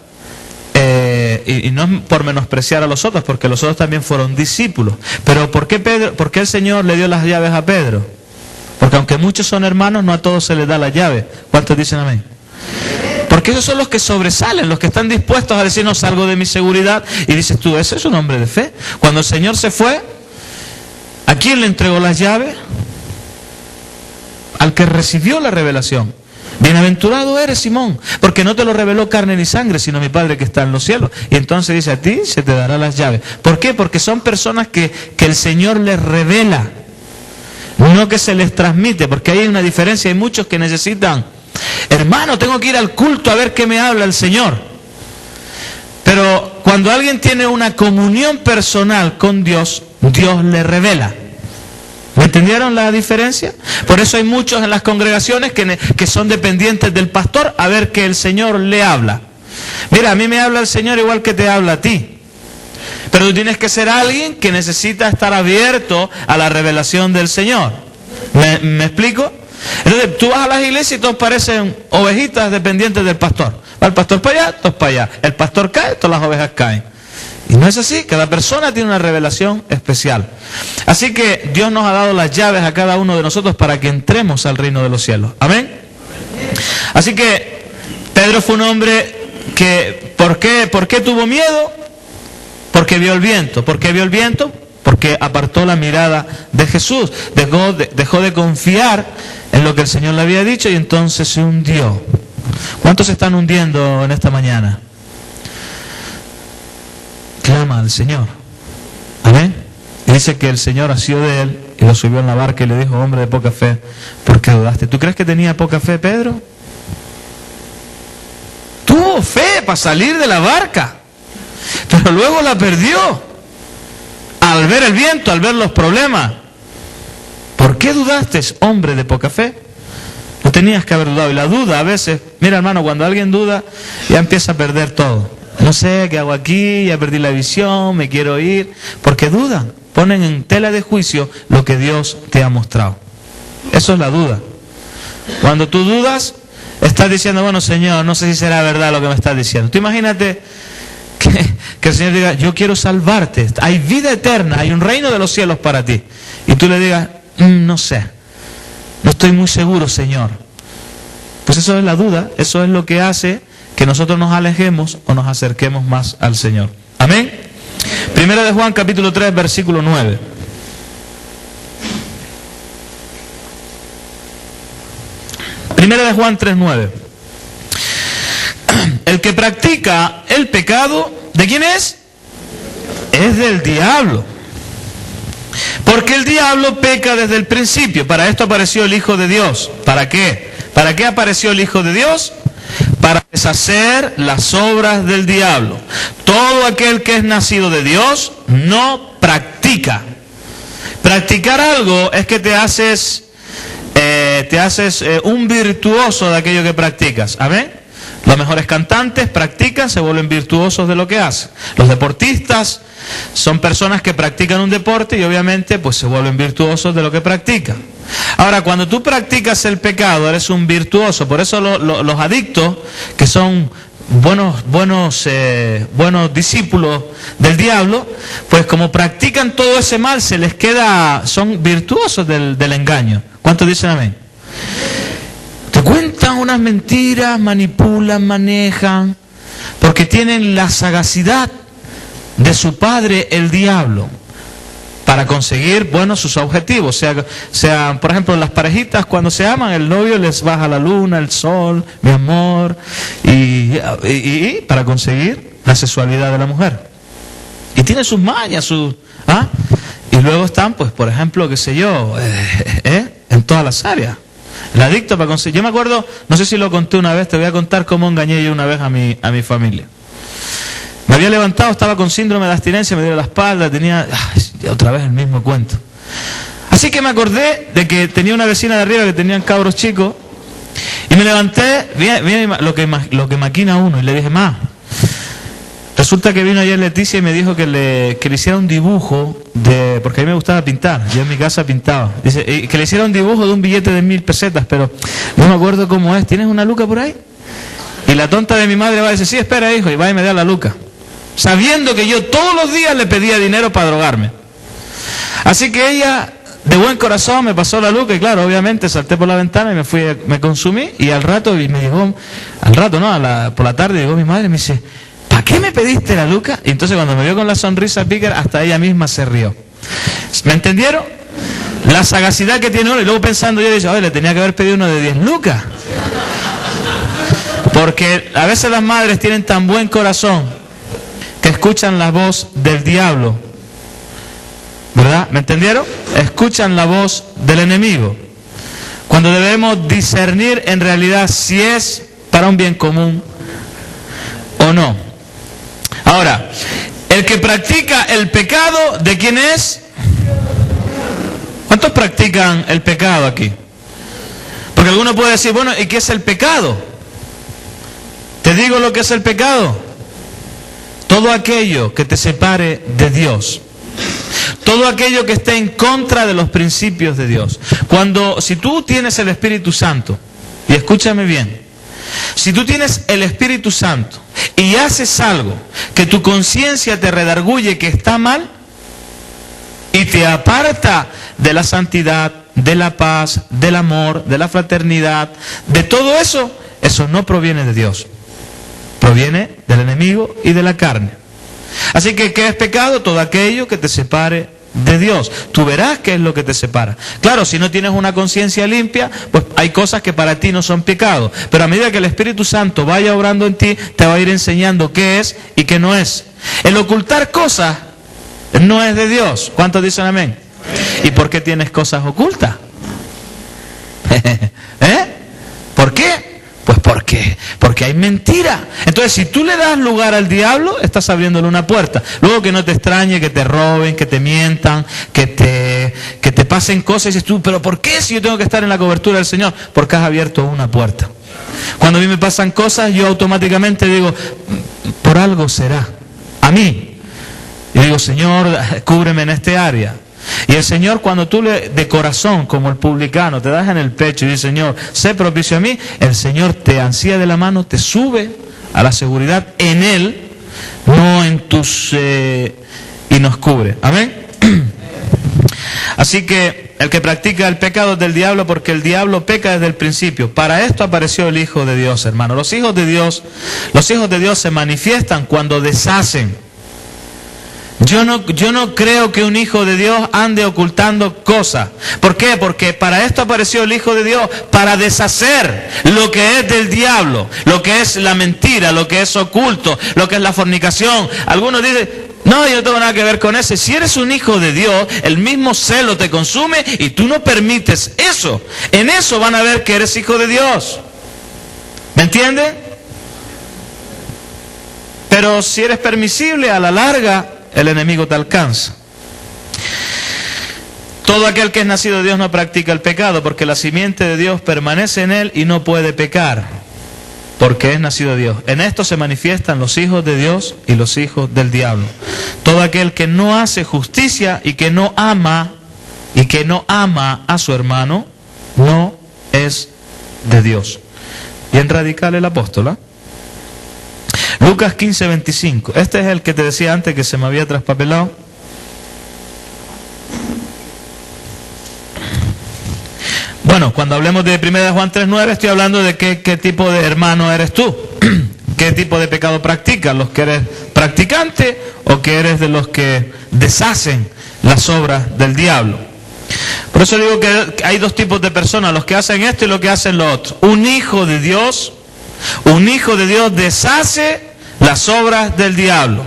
Y no es por menospreciar a los otros, porque los otros también fueron discípulos. Pero ¿por qué el Señor le dio las llaves a Pedro? Porque aunque muchos son hermanos, no a todos se les da la llave. ¿Cuántos dicen amén? Porque esos son los que sobresalen, los que están dispuestos a decir, no salgo de mi seguridad. Y dices tú, ese es un hombre de fe. Cuando el Señor se fue, ¿a quién le entregó las llaves? Al que recibió la revelación. Bienaventurado eres, Simón, porque no te lo reveló carne ni sangre, sino mi Padre que está en los cielos. Y entonces dice, a ti se te dará las llaves. ¿Por qué? Porque son personas que el Señor les revela, no que se les transmite, porque ahí hay una diferencia. Hay muchos que necesitan, hermano, tengo que ir al culto a ver qué me habla el Señor. Pero cuando alguien tiene una comunión personal con Dios, Dios le revela. ¿Me entendieron la diferencia? Por eso hay muchos en las congregaciones que son dependientes del pastor a ver que el Señor le habla. Mira, a mí me habla el Señor igual que te habla a ti. Pero tú tienes que ser alguien que necesita estar abierto a la revelación del Señor. ¿Me explico? Entonces, tú vas a las iglesias y todos parecen ovejitas dependientes del pastor. Va el pastor para allá, todos para allá. El pastor cae, todas las ovejas caen. Y no es así, cada persona tiene una revelación especial. Así que Dios nos ha dado las llaves a cada uno de nosotros para que entremos al reino de los cielos. Amén. Así que Pedro fue un hombre que, ¿por qué tuvo miedo? Porque vio el viento. ¿Por qué vio el viento? Porque apartó la mirada de Jesús. Dejó de confiar en lo que el Señor le había dicho y entonces se hundió. ¿Cuántos se están hundiendo en esta mañana? Clama al Señor. Amén. Y dice que el Señor asió de él y lo subió en la barca y le dijo, hombre de poca fe, ¿por qué dudaste? ¿Tú crees que tenía poca fe, Pedro? tuvo fe para salir de la barca, pero luego la perdió al ver el viento, al ver los problemas. ¿Por qué dudaste, hombre de poca fe? No tenías que haber dudado. Y la duda a veces, mira hermano, cuando alguien duda, ya empieza a perder todo. No sé qué hago aquí, ya perdí la visión, me quiero ir. Porque dudan, ponen en tela de juicio lo que Dios te ha mostrado. Eso es la duda. Cuando tú dudas, estás diciendo, bueno Señor, no sé si será verdad lo que me estás diciendo. Tú imagínate que el Señor diga, yo quiero salvarte, hay vida eterna, hay un reino de los cielos para ti. Y tú le digas, no sé, no estoy muy seguro, Señor. Pues eso es la duda, eso es lo que hace que nosotros nos alejemos o nos acerquemos más al Señor. Amén. Primera de Juan capítulo 3 versículo 9. Primera de Juan 3:9. El que practica el pecado, ¿de quién es? Es del diablo. Porque el diablo peca desde el principio. Para esto apareció el Hijo de Dios. ¿Para qué? ¿Para qué apareció el Hijo de Dios? Para deshacer las obras del diablo. Todo aquel que es nacido de Dios no practica. Practicar algo es que te haces un virtuoso de aquello que practicas. ¿Amén? Los mejores cantantes practican, se vuelven virtuosos de lo que hacen. Los deportistas son personas que practican un deporte y obviamente pues se vuelven virtuosos de lo que practican. Ahora, cuando tú practicas el pecado, eres un virtuoso. Por eso los adictos, que son buenos discípulos del diablo, pues como practican todo ese mal, se les queda, son virtuosos del engaño. ¿Cuántos dicen amén? Te cuentan unas mentiras, manipulan, manejan, porque tienen la sagacidad de su padre, el diablo, para conseguir, sus objetivos. Sea, por ejemplo, las parejitas cuando se aman, el novio les baja la luna, el sol, mi amor, y para conseguir la sexualidad de la mujer. Y tiene sus mañas, y luego están, pues, por ejemplo, qué sé yo, en todas las áreas. El adicto para conseguir. Yo me acuerdo, no sé si lo conté una vez, te voy a contar cómo engañé yo una vez a mi familia. Me había levantado, estaba con síndrome de abstinencia, me dio la espalda, tenía otra vez el mismo cuento. Así que me acordé de que tenía una vecina de arriba que tenían cabros chicos, y me levanté, viene lo que maquina uno, y le dije, ma, resulta que vino ayer Leticia y me dijo que le hiciera un dibujo porque a mí me gustaba pintar, yo en mi casa pintaba. Dice, que le hiciera un dibujo de un billete de 1000 pesetas, pero no me acuerdo cómo es. ¿Tienes una luca por ahí? Y la tonta de mi madre va a decir, sí, espera hijo, y va y me da la luca, sabiendo que yo todos los días le pedía dinero para drogarme. Así que ella, de buen corazón, me pasó la luca y claro, obviamente salté por la ventana y me consumí, y al rato por la tarde llegó mi madre y me dice, ¿para qué me pediste la luca? Y entonces cuando me vio con la sonrisa pícara, hasta ella misma se rió. ¿Me entendieron? La sagacidad que tiene uno. Y luego pensando yo, dice, le tenía que haber pedido uno de 10 lucas. Porque a veces las madres tienen tan buen corazón que escuchan la voz del diablo. ¿Verdad? ¿Me entendieron? Escuchan la voz del enemigo. Cuando debemos discernir en realidad si es para un bien común o no. Ahora, el que practica el pecado, ¿de quién es? ¿Cuántos practican el pecado aquí? Porque alguno puede decir, bueno, ¿y qué es el pecado? Te digo lo que es el pecado. Todo aquello que te separe de Dios. Todo aquello que esté en contra de los principios de Dios. Si tú tienes el Espíritu Santo, y escúchame bien, si tú tienes el Espíritu Santo y haces algo que tu conciencia te redarguye que está mal y te aparta de la santidad, de la paz, del amor, de la fraternidad, de todo eso, eso no proviene de Dios. Proviene del enemigo y de la carne. Así que, ¿qué es pecado? Todo aquello que te separe de Dios. Tú verás qué es lo que te separa. Claro, si no tienes una conciencia limpia, pues hay cosas que para ti no son pecado. Pero a medida que el Espíritu Santo vaya obrando en ti, te va a ir enseñando qué es y qué no es. El ocultar cosas no es de Dios. ¿Cuántos dicen amén? ¿Y por qué tienes cosas ocultas? ¿Por qué? Pues ¿por qué? Porque hay mentira. Entonces, si tú le das lugar al diablo, estás abriéndole una puerta. Luego que no te extrañe que te roben, que te mientan, que te pasen cosas, y dices tú, ¿pero por qué si yo tengo que estar en la cobertura del Señor? Porque has abierto una puerta. Cuando a mí me pasan cosas, yo automáticamente digo, por algo será. A mí. Y digo, Señor, cúbreme en este área. Y el Señor, cuando tú de corazón, como el publicano, te das en el pecho y dices, Señor, sé propicio a mí, el Señor te ansía de la mano, te sube a la seguridad en Él, no en tus... y nos cubre. Amén. Así que el que practica el pecado es del diablo, porque el diablo peca desde el principio. Para esto apareció el Hijo de Dios, hermano. Los hijos de Dios se manifiestan cuando deshacen. Yo no creo que un hijo de Dios ande ocultando cosas. ¿Por qué? Porque para esto apareció el Hijo de Dios, para deshacer lo que es del diablo, lo que es la mentira, lo que es oculto, lo que es la fornicación. Algunos dicen, no, yo no tengo nada que ver con eso. Si eres un hijo de Dios, el mismo celo te consume y tú no permites eso. En eso van a ver que eres hijo de Dios. ¿Me entienden? Pero si eres permisible, a la larga, el enemigo te alcanza. Todo aquel que es nacido de Dios no practica el pecado, porque la simiente de Dios permanece en él y no puede pecar, porque es nacido de Dios. En esto se manifiestan los hijos de Dios y los hijos del diablo. Todo aquel que no hace justicia y que no ama a su hermano, no es de Dios. Bien radical el apóstol, ¿eh? Lucas 15:25. Este es el que te decía antes que se me había traspapelado. Bueno, cuando hablemos de 1 Juan 3:9, estoy hablando de qué tipo de hermano eres tú. ¿Qué tipo de pecado practicas? ¿Los que eres practicante o que eres de los que deshacen las obras del diablo? Por eso digo que hay dos tipos de personas, los que hacen esto y los que hacen lo otro. Un hijo de Dios deshace las obras del diablo,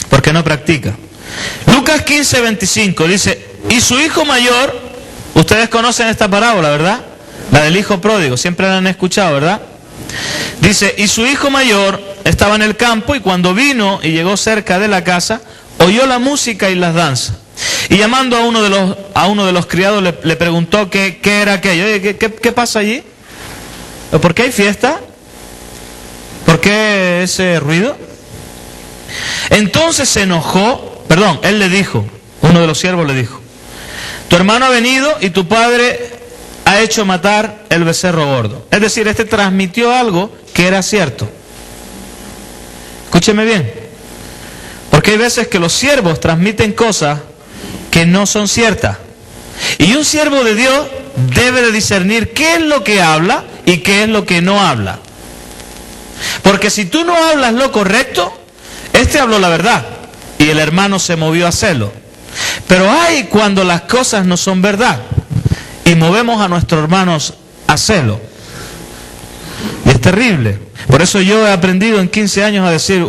porque no practica. Lucas 15:25 dice, y su hijo mayor, ustedes conocen esta parábola, ¿verdad? La del hijo pródigo, siempre la han escuchado, ¿verdad? Dice, y su hijo mayor estaba en el campo, y cuando vino y llegó cerca de la casa, oyó la música y las danzas. Y llamando a uno de los criados le preguntó qué era aquello. Oye, ¿qué pasa allí? ¿Por qué hay fiesta? ¿Por qué ese ruido? Entonces se enojó, él le dijo, uno de los siervos le dijo, tu hermano ha venido y tu padre ha hecho matar el becerro gordo. Es decir, este transmitió algo que era cierto. Escúcheme bien, porque hay veces que los siervos transmiten cosas que no son ciertas. Y un siervo de Dios debe de discernir qué es lo que habla y qué es lo que no habla. Porque si tú no hablas lo correcto, este habló la verdad y el hermano se movió a hacerlo. Pero hay cuando las cosas no son verdad y movemos a nuestros hermanos a hacerlo. Y es terrible. Por eso yo he aprendido en 15 años a decir,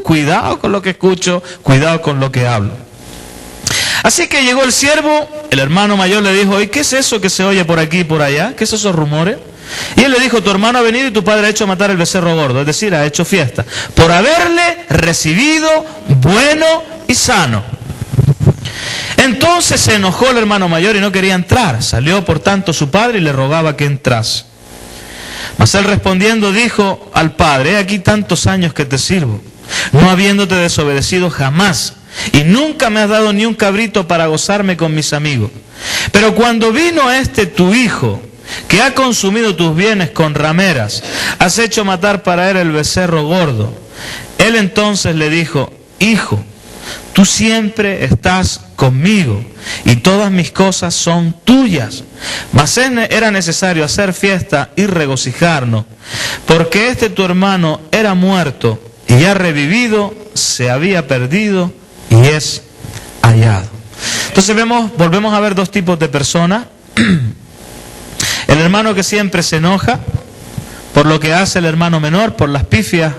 cuidado con lo que escucho, cuidado con lo que hablo. Así que llegó el siervo, el hermano mayor le dijo, ¿y qué es eso que se oye por aquí y por allá? ¿Qué son esos rumores? Y él le dijo, tu hermano ha venido y tu padre ha hecho matar el becerro gordo, es decir, ha hecho fiesta, por haberle recibido bueno y sano. Entonces se enojó el hermano mayor y no quería entrar. Salió por tanto su padre y le rogaba que entrase. Mas él respondiendo dijo al padre, he aquí tantos años que te sirvo, no habiéndote desobedecido jamás, y nunca me has dado ni un cabrito para gozarme con mis amigos. Pero cuando vino tu hijo, que ha consumido tus bienes con rameras, has hecho matar para él el becerro gordo. Él entonces le dijo, hijo, tú siempre estás conmigo y todas mis cosas son tuyas. Mas era necesario hacer fiesta y regocijarnos, porque tu hermano era muerto y ha revivido, se había perdido y es hallado. Entonces volvemos a ver dos tipos de personas. El hermano que siempre se enoja por lo que hace el hermano menor, por las pifias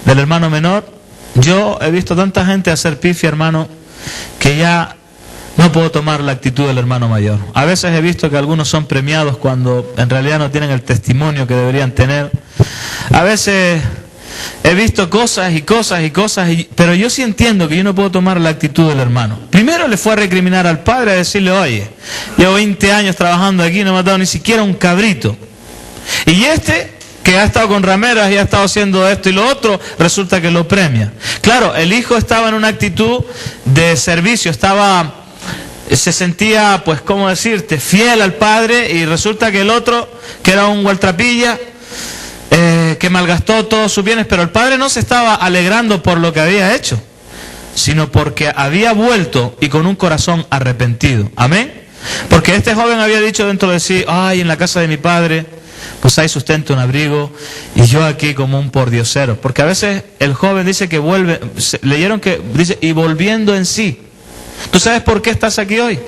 del hermano menor. Yo he visto tanta gente hacer pifia, hermano, que ya no puedo tomar la actitud del hermano mayor. A veces he visto que algunos son premiados cuando en realidad no tienen el testimonio que deberían tener. A veces he visto cosas, pero yo sí entiendo que yo no puedo tomar la actitud del hermano. Primero le fue a recriminar al padre, a decirle, oye, llevo 20 años trabajando aquí, no me ha dado ni siquiera un cabrito. Y que ha estado con rameras y ha estado haciendo esto y lo otro, resulta que lo premia. Claro, el hijo estaba en una actitud de servicio, se sentía, pues, ¿cómo decirte?, fiel al padre, y resulta que el otro, que era un gualtrapilla, que malgastó todos sus bienes, pero el padre no se estaba alegrando por lo que había hecho, sino porque había vuelto y con un corazón arrepentido. Amén. Porque este joven había dicho dentro de sí, ay, en la casa de mi padre pues hay sustento, un abrigo, y yo aquí como un pordiosero. Porque a veces el joven dice que vuelve, leyeron que dice, y volviendo en sí. ¿Tú sabes por qué estás aquí hoy?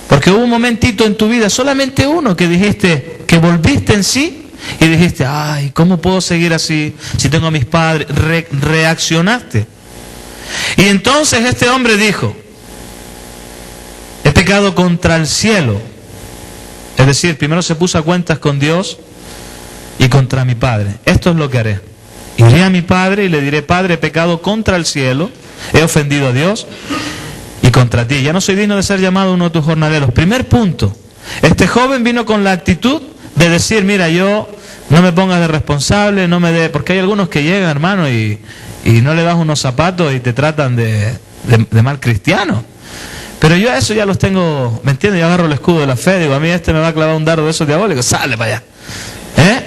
Porque hubo un momentito en tu vida, solamente uno, que dijiste, que volviste en sí, y dijiste, ay, ¿cómo puedo seguir así si tengo a mis padres? Reaccionaste. Y entonces este hombre dijo, he pecado contra el cielo. Es decir, primero se puso a cuentas con Dios y contra mi padre. Esto es lo que haré. Iré a mi padre y le diré, Padre, he pecado contra el cielo, he ofendido a Dios y contra ti. Ya no soy digno de ser llamado uno de tus jornaleros. Primer punto. Este joven vino con la actitud de decir, mira, yo no me pongas de responsable, no me dé... Porque hay algunos que llegan, hermano, y no le das unos zapatos y te tratan de mal cristiano. Pero yo a eso ya los tengo, ¿me entiendes? Yo agarro el escudo de la fe, digo, a mí me va a clavar un dardo de esos diabólicos, sale para allá.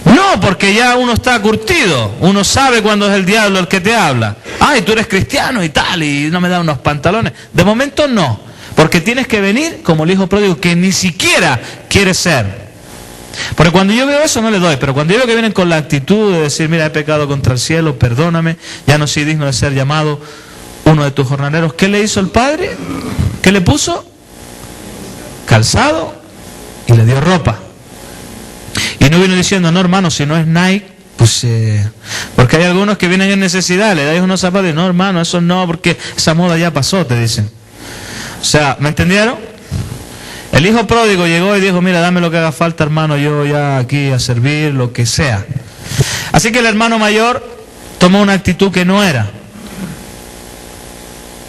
No, porque ya uno está curtido, uno sabe cuando es el diablo el que te habla. Ay, tú eres cristiano y tal, y no me da unos pantalones. De momento no, porque tienes que venir como el hijo pródigo que ni siquiera quiere ser. Porque cuando yo veo eso no le doy, pero cuando yo veo que vienen con la actitud de decir, mira, he pecado contra el cielo, perdóname, ya no soy digno de ser llamado uno de tus jornaleros. ¿Qué le hizo el padre? ¿Qué le puso? Calzado y le dio ropa. Y no vino diciendo, no, hermano, si no es Nike, pues porque hay algunos que vienen en necesidad, le dais unos zapatos y no, hermano, eso no, porque esa moda ya pasó, te dicen. O sea, ¿me entendieron? El hijo pródigo llegó y dijo, mira, dame lo que haga falta, hermano, yo ya aquí a servir, lo que sea. Así que el hermano mayor tomó una actitud que no era,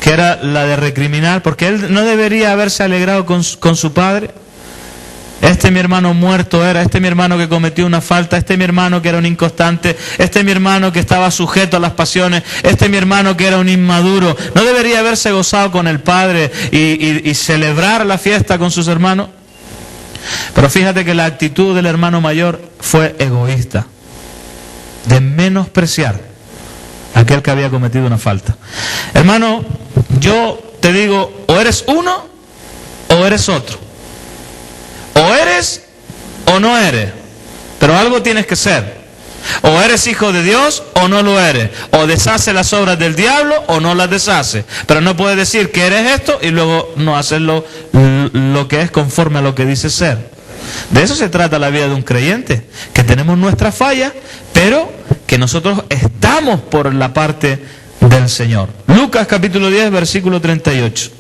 que era la de recriminar, porque él no debería haberse alegrado con su padre. Este mi hermano muerto era, este mi hermano que cometió una falta, este mi hermano que era un inconstante, este mi hermano que estaba sujeto a las pasiones, este mi hermano que era un inmaduro. ¿No debería haberse gozado con el padre y celebrar la fiesta con sus hermanos? Pero fíjate que la actitud del hermano mayor fue egoísta, de menospreciar a aquel que había cometido una falta. Hermano, yo te digo, o eres uno o eres otro. O eres o no eres, pero algo tienes que ser. O eres hijo de Dios o no lo eres. O deshace las obras del diablo o no las deshace. Pero no puedes decir que eres esto y luego no hacer lo que es conforme a lo que dice ser. De eso se trata la vida de un creyente, que tenemos nuestras fallas, pero que nosotros estamos por la parte del Señor. Lucas capítulo 10, versículo 38.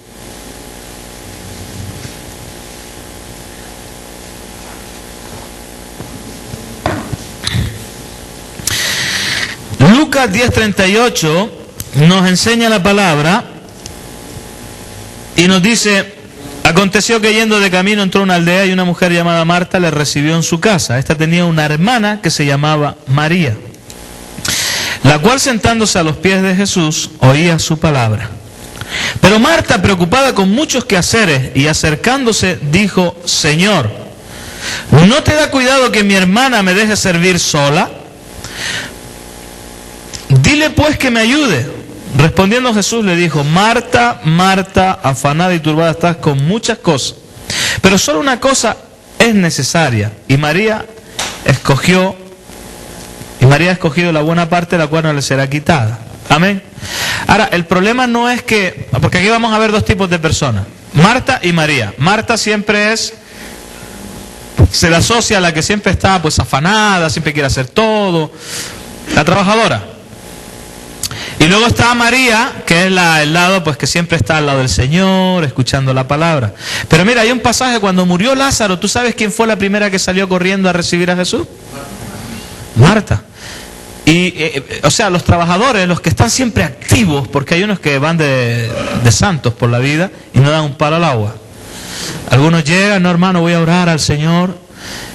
Lucas 10:38 nos enseña la palabra y nos dice, aconteció que yendo de camino entró a una aldea y una mujer llamada Marta le recibió en su casa. Esta tenía una hermana que se llamaba María, la cual sentándose a los pies de Jesús oía su palabra. Pero Marta, preocupada con muchos quehaceres y acercándose, dijo, Señor, ¿no te da cuidado que mi hermana me deje servir sola? Dile pues que me ayude. Respondiendo Jesús le dijo, Marta, Marta, afanada y turbada estás con muchas cosas, pero solo una cosa es necesaria, y María ha escogido la buena parte, la cual no le será quitada. Amén. Ahora, el problema no es que, porque aquí vamos a ver dos tipos de personas, Marta y María. Marta siempre se le asocia a la que siempre está pues afanada, siempre quiere hacer todo, la trabajadora. Y luego está María, que es el lado pues que siempre está al lado del Señor, escuchando la palabra. Pero mira, hay un pasaje cuando murió Lázaro, ¿tú sabes quién fue la primera que salió corriendo a recibir a Jesús? Marta. Y, o sea, los trabajadores, los que están siempre activos, porque hay unos que van de santos por la vida y no dan un palo al agua. Algunos llegan, no hermano, voy a orar al Señor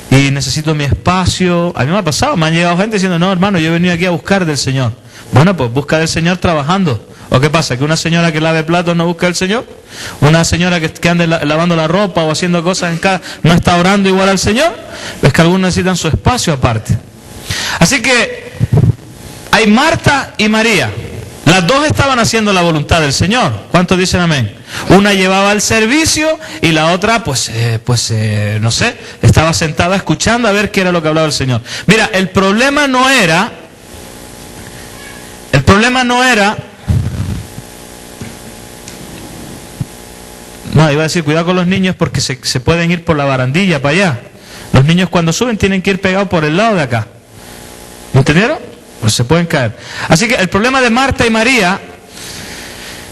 y necesito mi espacio. A mí me ha pasado, me han llegado gente diciendo, no hermano, yo he venido aquí a buscar del Señor. Bueno, pues busca del Señor trabajando. ¿O qué pasa? ¿Que una señora que lave platos no busca del Señor? ¿Una señora que ande lavando la ropa o haciendo cosas en casa no está orando igual al Señor? Es que algunos necesitan su espacio aparte. Así que hay Marta y María. Las dos estaban haciendo la voluntad del Señor. ¿Cuántos dicen amén? Una llevaba el servicio y la otra, no sé, estaba sentada escuchando a ver qué era lo que hablaba el Señor. Mira, el problema no era... No, iba a decir, cuidado con los niños porque se pueden ir por la barandilla para allá. Los niños cuando suben tienen que ir pegados por el lado de acá. ¿Me entendieron? Pues se pueden caer. Así que el problema de Marta y María,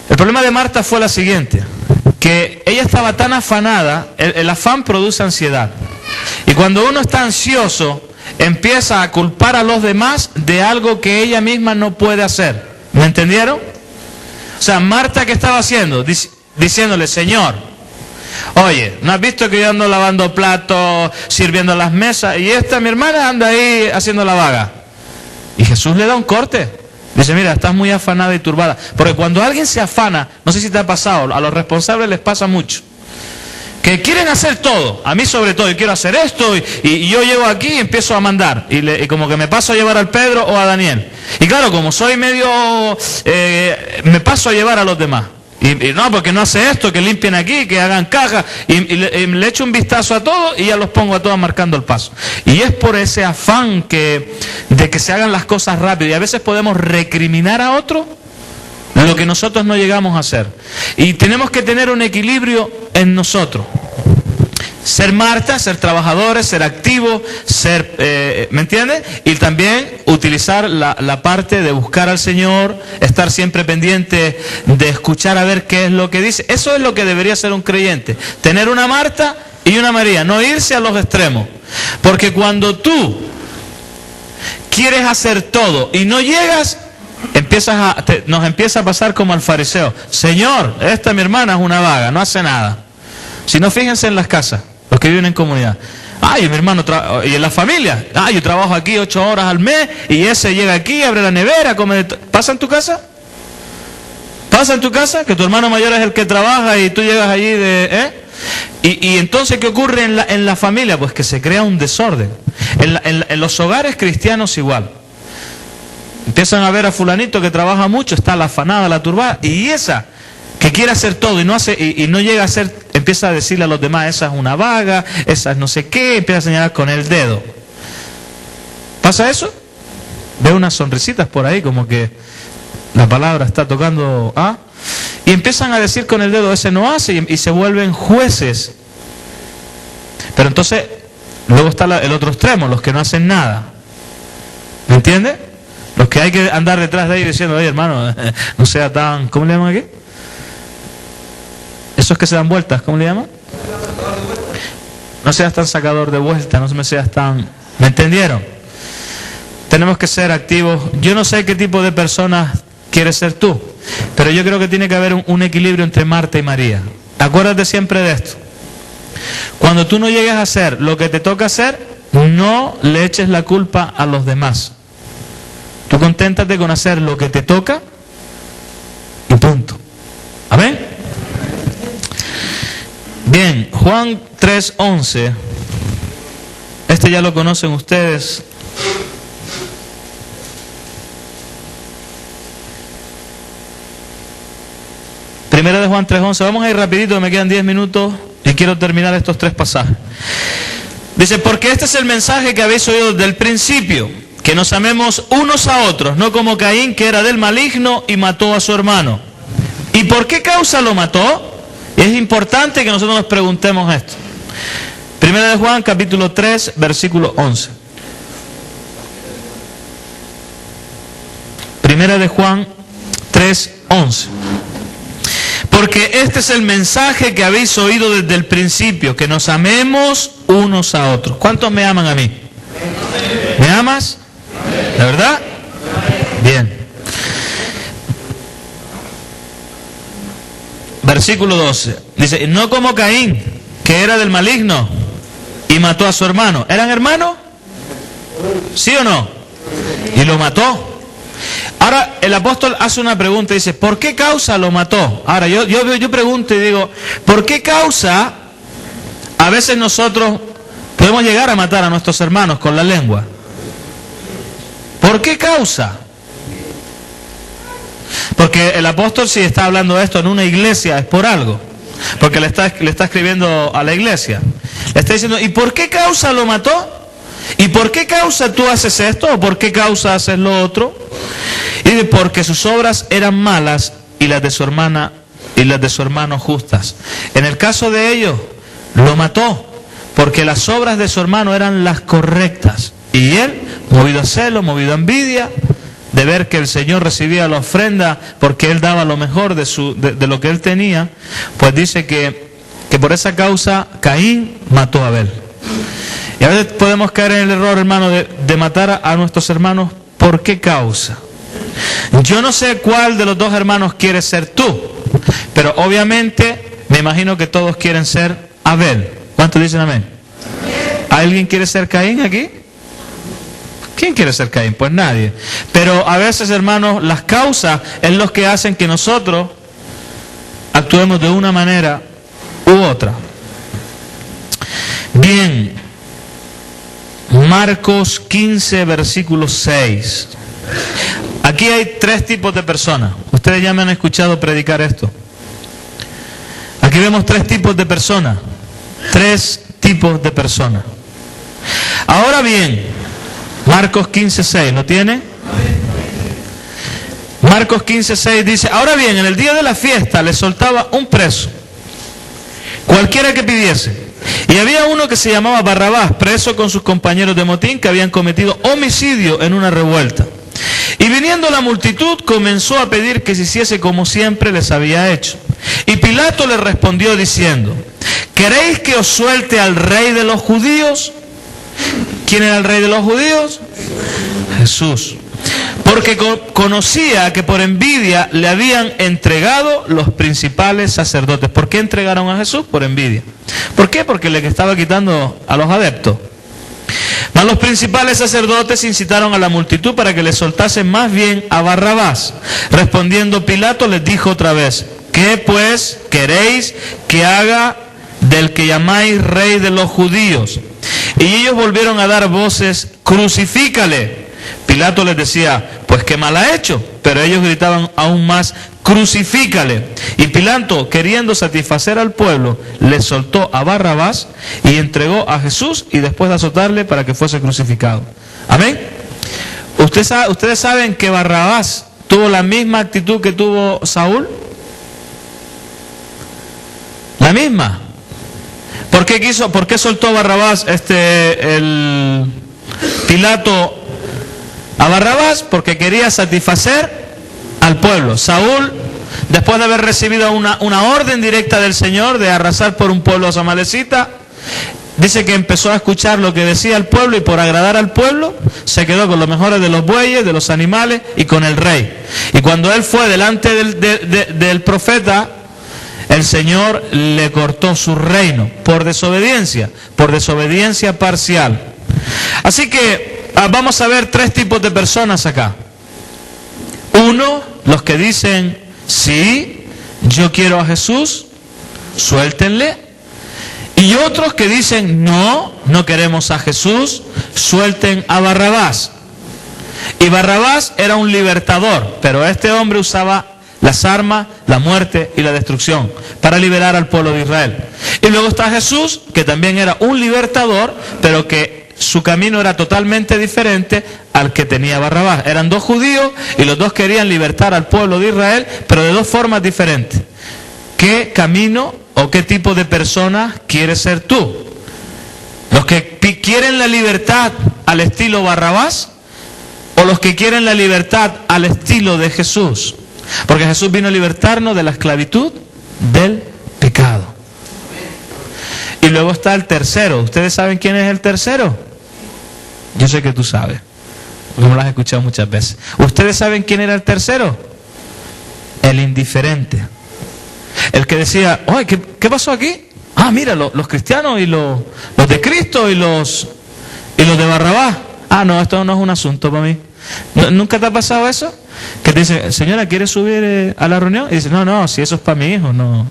el problema de Marta fue la siguiente, que ella estaba tan afanada, el afán produce ansiedad. Y cuando uno está ansioso, empieza a culpar a los demás de algo que ella misma no puede hacer. ¿Me entendieron? O sea, Marta, ¿qué estaba haciendo? Diciéndole, Señor, oye, ¿no has visto que yo ando lavando platos, sirviendo las mesas? Y mi hermana anda ahí haciendo la vaga. Y Jesús le da un corte. Dice, mira, estás muy afanada y turbada. Porque cuando alguien se afana, no sé si te ha pasado, a los responsables les pasa mucho, que quieren hacer todo, a mí sobre todo, y quiero hacer esto, y yo llego aquí y empiezo a mandar, y como que me paso a llevar al Pedro o a Daniel. Y claro, como soy medio, me paso a llevar a los demás. Y no, porque no hace esto, que limpien aquí, que hagan caja, y le echo un vistazo a todos y ya los pongo a todos marcando el paso. Y es por ese afán de que se hagan las cosas rápido, y a veces podemos recriminar a otro lo que nosotros no llegamos a hacer. Y tenemos que tener un equilibrio en nosotros. Ser Marta, ser trabajadores, ser activos, ¿me entiendes? Y también utilizar la parte de buscar al Señor, estar siempre pendiente de escuchar a ver qué es lo que dice. Eso es lo que debería ser un creyente. Tener una Marta y una María, no irse a los extremos. Porque cuando tú quieres hacer todo y no llegas, nos empieza a pasar como al fariseo. Señor, mi hermana es una vaga, no hace nada. Si no, fíjense en las casas, los que viven en comunidad. Ay, mi hermano, y en la familia. Ay, yo trabajo aquí 8 horas al mes y ese llega aquí, abre la nevera, come. ¿Pasa en tu casa? ¿Pasa en tu casa? Que tu hermano mayor es el que trabaja y tú llegas allí Y entonces, ¿qué ocurre en la familia? Pues que se crea un desorden. En los hogares cristianos igual. Empiezan a ver a fulanito que trabaja mucho, está la afanada, la turbada, y esa que quiere hacer todo y no hace y no llega a hacer, empieza a decirle a los demás, esa es una vaga, esa es no sé qué, empieza a señalar con el dedo. ¿Pasa eso? Veo unas sonrisitas por ahí, como que la palabra está tocando, y empiezan a decir con el dedo, ese no hace, y se vuelven jueces. Pero entonces, luego está el otro extremo, los que no hacen nada. ¿Me entiendes? Los que hay que andar detrás de ellos diciendo, oye hermano, no sea tan... ¿Cómo le llaman aquí? Esos que se dan vueltas, ¿cómo le llaman? No seas tan sacador de vueltas, no me seas tan... ¿Me entendieron? Tenemos que ser activos. Yo no sé qué tipo de personas quieres ser tú, pero yo creo que tiene que haber un equilibrio entre Marta y María. Acuérdate siempre de esto. Cuando tú no llegues a hacer lo que te toca hacer, no le eches la culpa a los demás. Tú conténtate con hacer lo que te toca y punto. ¿Amén? Bien, Juan 3:11. Este ya lo conocen ustedes. Primera de Juan 3:11. Vamos a ir rapidito, me quedan 10 minutos y quiero terminar estos 3 pasajes. Dice, porque este es el mensaje que habéis oído desde el principio, que nos amemos unos a otros, no como Caín, que era del maligno y mató a su hermano. ¿Y por qué causa lo mató? Es importante que nosotros nos preguntemos esto. Primera de Juan, capítulo 3, versículo 11. Primera de Juan 3:11. Porque este es el mensaje que habéis oído desde el principio, que nos amemos unos a otros. ¿Cuántos me aman a mí? ¿Me amas? ¿De verdad? Bien. Versículo 12. Dice, no como Caín, que era del maligno y mató a su hermano. ¿Eran hermanos? ¿Sí o no? Y lo mató. Ahora el apóstol hace una pregunta y dice, ¿por qué causa lo mató? Ahora yo pregunto y digo, ¿por qué causa a veces nosotros podemos llegar a matar a nuestros hermanos con la lengua? ¿Por qué causa? Porque el apóstol, si está hablando de esto en una iglesia, es por algo. Porque le está escribiendo a la iglesia. Le está diciendo, ¿y por qué causa lo mató? ¿Y por qué causa tú haces esto? ¿O por qué causa haces lo otro? Y dice, porque sus obras eran malas y las de su hermano justas. En el caso de ellos, lo mató, porque las obras de su hermano eran las correctas. Y él, movido a celo, movido a envidia, de ver que el Señor recibía la ofrenda porque él daba lo mejor de lo que él tenía, pues dice que por esa causa Caín mató a Abel. Y a veces podemos caer en el error, hermano, de matar a nuestros hermanos. ¿Por qué causa? Yo no sé cuál de los dos hermanos quieres ser tú, pero obviamente me imagino que todos quieren ser Abel. ¿Cuántos dicen amén? ¿Alguien quiere ser Caín aquí? ¿Quién quiere ser Caín? Pues nadie. Pero a veces, hermanos, las causas es lo que hacen que nosotros actuemos de una manera u otra. Bien. Marcos 15, versículo 6. Aquí hay tres tipos de personas. Ustedes ya me han escuchado predicar esto. Aquí vemos tres tipos de personas. Tres tipos de personas. Ahora bien, Marcos 15, 6, ¿lo tiene? Marcos 15, 6 dice, ahora bien, en el día de la fiesta le soltaba un preso, cualquiera que pidiese. Y había uno que se llamaba Barrabás, preso con sus compañeros de motín que habían cometido homicidio en una revuelta. Y viniendo la multitud comenzó a pedir que se hiciese como siempre les había hecho. Y Pilato le respondió diciendo, ¿queréis que os suelte al rey de los judíos? ¿Quién era el rey de los judíos? Jesús. Porque conocía que por envidia le habían entregado los principales sacerdotes. ¿Por qué entregaron a Jesús? Por envidia. ¿Por qué? Porque le estaba quitando a los adeptos. Mas los principales sacerdotes incitaron a la multitud para que le soltasen más bien a Barrabás. Respondiendo Pilato les dijo otra vez, ¿qué pues queréis que haga del que llamáis rey de los judíos? Y ellos volvieron a dar voces, crucifícale. Pilato les decía, pues qué mal ha hecho. Pero ellos gritaban aún más, crucifícale. Y Pilato, queriendo satisfacer al pueblo, le soltó a Barrabás y entregó a Jesús y después de azotarle para que fuese crucificado. Amén. ¿Ustedes saben que Barrabás tuvo la misma actitud que tuvo Saúl? La misma. ¿Por qué soltó Barrabás el Pilato a Barrabás? Porque quería satisfacer al pueblo. Saúl, después de haber recibido una orden directa del Señor de arrasar por un pueblo amalecita, dice que empezó a escuchar lo que decía el pueblo y por agradar al pueblo se quedó con los mejores de los bueyes, de los animales y con el rey. Y cuando él fue delante del profeta, el Señor le cortó su reino por desobediencia parcial. Así que vamos a ver tres tipos de personas acá. Uno, los que dicen, sí, yo quiero a Jesús, suéltenle. Y otros que dicen, no queremos a Jesús, suelten a Barrabás. Y Barrabás era un libertador, pero este hombre usaba las armas, la muerte y la destrucción para liberar al pueblo de Israel. Y luego está Jesús, que también era un libertador, pero que su camino era totalmente diferente al que tenía Barrabás. Eran dos judíos y los dos querían libertar al pueblo de Israel, pero de dos formas diferentes. ¿Qué camino o qué tipo de persona quieres ser tú? ¿Los que quieren la libertad al estilo Barrabás o los que quieren la libertad al estilo de Jesús? Porque Jesús vino a libertarnos de la esclavitud del pecado. Y luego está el tercero. ¿Ustedes saben quién es el tercero? Yo sé que tú sabes, como lo has escuchado muchas veces. ¿Ustedes saben quién era el tercero? El indiferente. El que decía, oye, ¿qué pasó aquí? Ah, mira, los cristianos y los de Cristo y los de Barrabás. Ah, no, esto no es un asunto para mí. ¿Nunca te ha pasado eso? Que te dice, señora, ¿quieres subir a la reunión? Y dice, no, si eso es para mi hijo, no,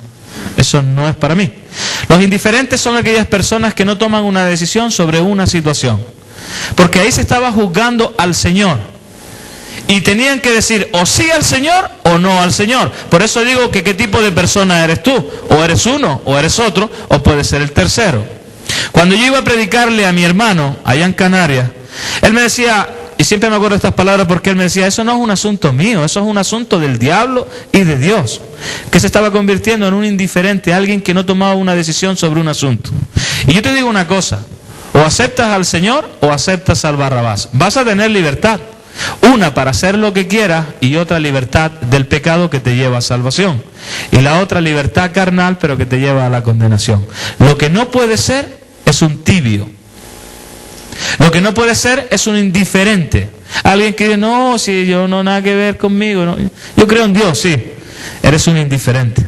eso no es para mí. Los indiferentes son aquellas personas que no toman una decisión sobre una situación. Porque ahí se estaba juzgando al Señor. Y tenían que decir o sí al Señor o no al Señor. Por eso digo que qué tipo de persona eres tú. O eres uno, o eres otro, o puede ser el tercero. Cuando yo iba a predicarle a mi hermano allá en Canarias, él me decía, y siempre me acuerdo de estas palabras porque él me decía, eso no es un asunto mío, eso es un asunto del diablo y de Dios. Que se estaba convirtiendo en un indiferente, alguien que no tomaba una decisión sobre un asunto. Y yo te digo una cosa, o aceptas al Señor o aceptas al Barrabás. Vas a tener libertad. Una para hacer lo que quieras y otra libertad del pecado que te lleva a salvación. Y la otra libertad carnal pero que te lleva a la condenación. Lo que no puede ser es un tibio. Lo que no puede ser es un indiferente. Alguien que dice, no, si yo no nada que ver conmigo. No. Yo creo en Dios, sí. Eres un indiferente.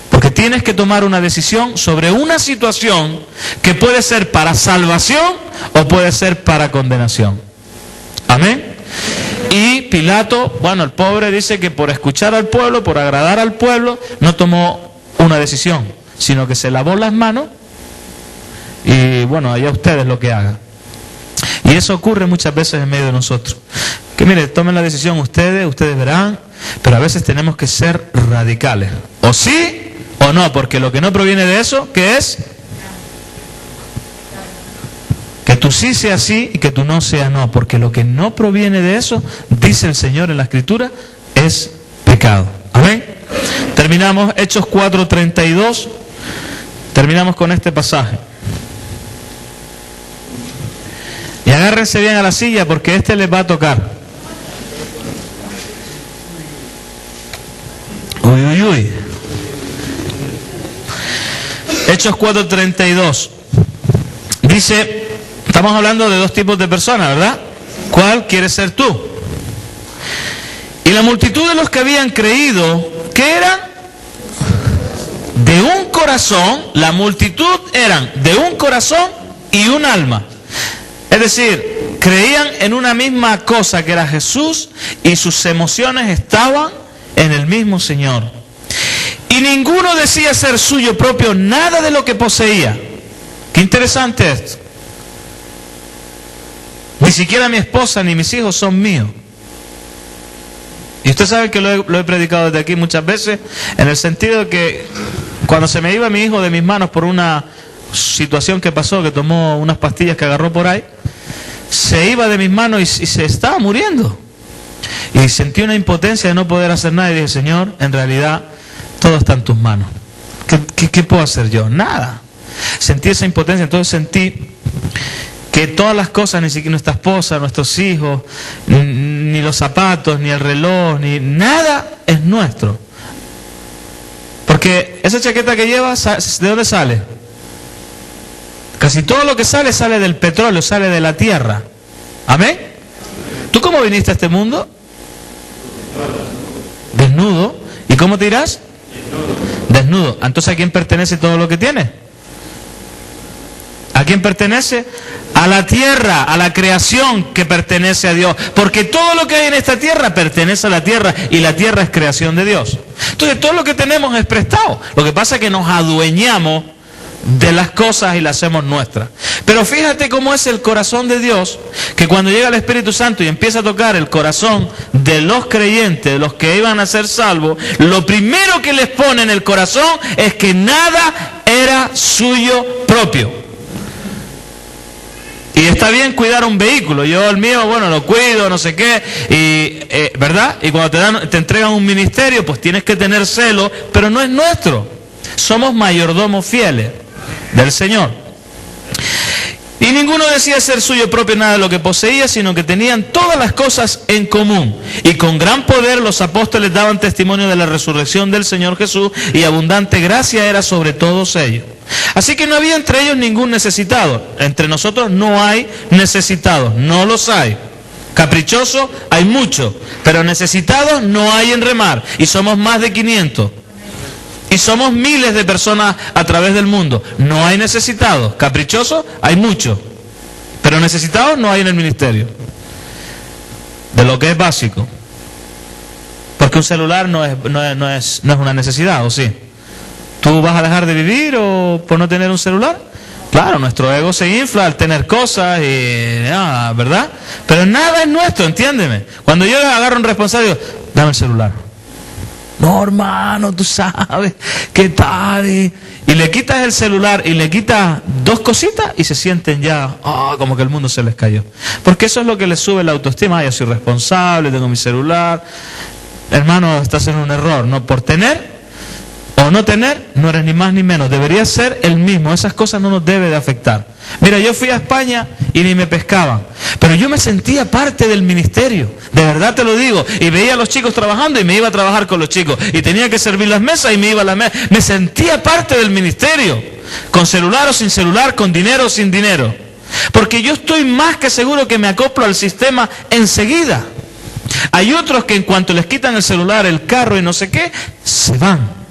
Porque tienes que tomar una decisión sobre una situación que puede ser para salvación o puede ser para condenación. Amén. Y Pilato, bueno, el pobre dice que por escuchar al pueblo, por agradar al pueblo, no tomó una decisión, sino que se lavó las manos y bueno, allá ustedes lo que hagan. Y eso ocurre muchas veces en medio de nosotros. Que mire, tomen la decisión ustedes verán, pero a veces tenemos que ser radicales. O sí o no, porque lo que no proviene de eso, ¿qué es? Que tu sí sea sí y que tu no sea no, porque lo que no proviene de eso, dice el Señor en la Escritura, es pecado. Amén. Terminamos Hechos 4:32. Terminamos con este pasaje. Y agárrense bien a la silla porque este les va a tocar. Uy. Hechos 4:32. Dice, estamos hablando de dos tipos de personas, ¿verdad? ¿Cuál quieres ser tú? Y la multitud de los que habían creído, ¿qué eran? De un corazón, la multitud eran de un corazón y un alma. Es decir, creían en una misma cosa que era Jesús y sus emociones estaban en el mismo Señor. Y ninguno decía ser suyo propio nada de lo que poseía. Qué interesante esto. Ni siquiera mi esposa ni mis hijos son míos. Y usted sabe que lo he predicado desde aquí muchas veces, en el sentido de que cuando se me iba mi hijo de mis manos por una situación que pasó, que tomó unas pastillas que agarró por ahí, se iba de mis manos y se estaba muriendo. Y sentí una impotencia de no poder hacer nada y dije, Señor, en realidad todo está en tus manos. ¿Qué puedo hacer yo? Nada. Sentí esa impotencia, entonces sentí que todas las cosas, ni siquiera nuestra esposa, nuestros hijos, ni los zapatos, ni el reloj, ni nada es nuestro. Porque esa chaqueta que llevas, ¿de dónde sale? Casi todo lo que sale del petróleo, sale de la tierra. ¿Amén? ¿Tú cómo viniste a este mundo? Desnudo. ¿Y cómo te irás? Desnudo. Entonces, ¿a quién pertenece todo lo que tienes? ¿A quién pertenece? A la tierra, a la creación que pertenece a Dios. Porque todo lo que hay en esta tierra pertenece a la tierra y la tierra es creación de Dios. Entonces, todo lo que tenemos es prestado. Lo que pasa es que nos adueñamos de las cosas y las hacemos nuestras. Pero fíjate cómo es el corazón de Dios, que cuando llega el Espíritu Santo y empieza a tocar el corazón de los creyentes, de los que iban a ser salvos, lo primero que les pone en el corazón es que nada era suyo propio. Y está bien cuidar un vehículo. Yo el mío, bueno, lo cuido, no sé qué, y ¿verdad? Y cuando te entregan un ministerio, pues tienes que tener celo, pero no es nuestro. Somos mayordomos fieles del Señor. Y ninguno decía ser suyo propio nada de lo que poseía, sino que tenían todas las cosas en común. Y con gran poder los apóstoles daban testimonio de la resurrección del Señor Jesús, y abundante gracia era sobre todos ellos. Así que no había entre ellos ningún necesitado. Entre nosotros no hay necesitados, no los hay. Caprichosos hay muchos, pero necesitados no hay en Remar. Y somos más de 500. Y somos miles de personas a través del mundo. No hay necesitados. Caprichosos hay muchos, pero necesitados no hay en el ministerio. De lo que es básico. Porque un celular no es una necesidad, ¿o sí? ¿Tú vas a dejar de vivir o por no tener un celular? Claro, nuestro ego se infla al tener cosas, ¿verdad? Pero nada es nuestro, entiéndeme. Cuando yo agarro un responsable, digo, dame el celular. No, hermano, tú sabes, ¿qué tal? Y le quitas el celular y le quitas 2 cositas y se sienten ya, como que el mundo se les cayó. Porque eso es lo que les sube la autoestima. Yo soy responsable, tengo mi celular. Hermano, estás en un error, ¿no? Por tener o no tener, no eres ni más ni menos. Debería ser el mismo. Esas cosas no nos deben de afectar. Mira, yo fui a España y ni me pescaban, pero yo me sentía parte del ministerio. De verdad te lo digo. Y veía a los chicos trabajando y me iba a trabajar con los chicos. Y tenía que servir las mesas y me iba a las mesas. Me sentía parte del ministerio. Con celular o sin celular, con dinero o sin dinero. Porque yo estoy más que seguro que me acoplo al sistema enseguida. Hay otros que en cuanto les quitan el celular, el carro y no sé qué, se van.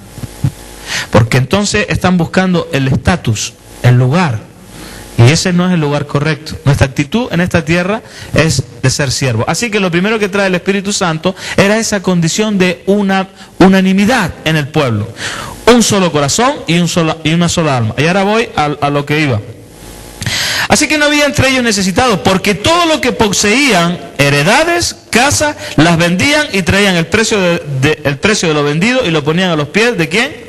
Porque entonces están buscando el estatus, el lugar. Y ese no es el lugar correcto. Nuestra actitud en esta tierra es de ser siervo. Así que lo primero que trae el Espíritu Santo era esa condición de una unanimidad en el pueblo. Un solo corazón y una sola alma. Y ahora voy a lo que iba. Así que no había entre ellos necesitados, porque todo lo que poseían, heredades, casas, las vendían y traían el precio de lo vendido y lo ponían a los pies ¿de quién?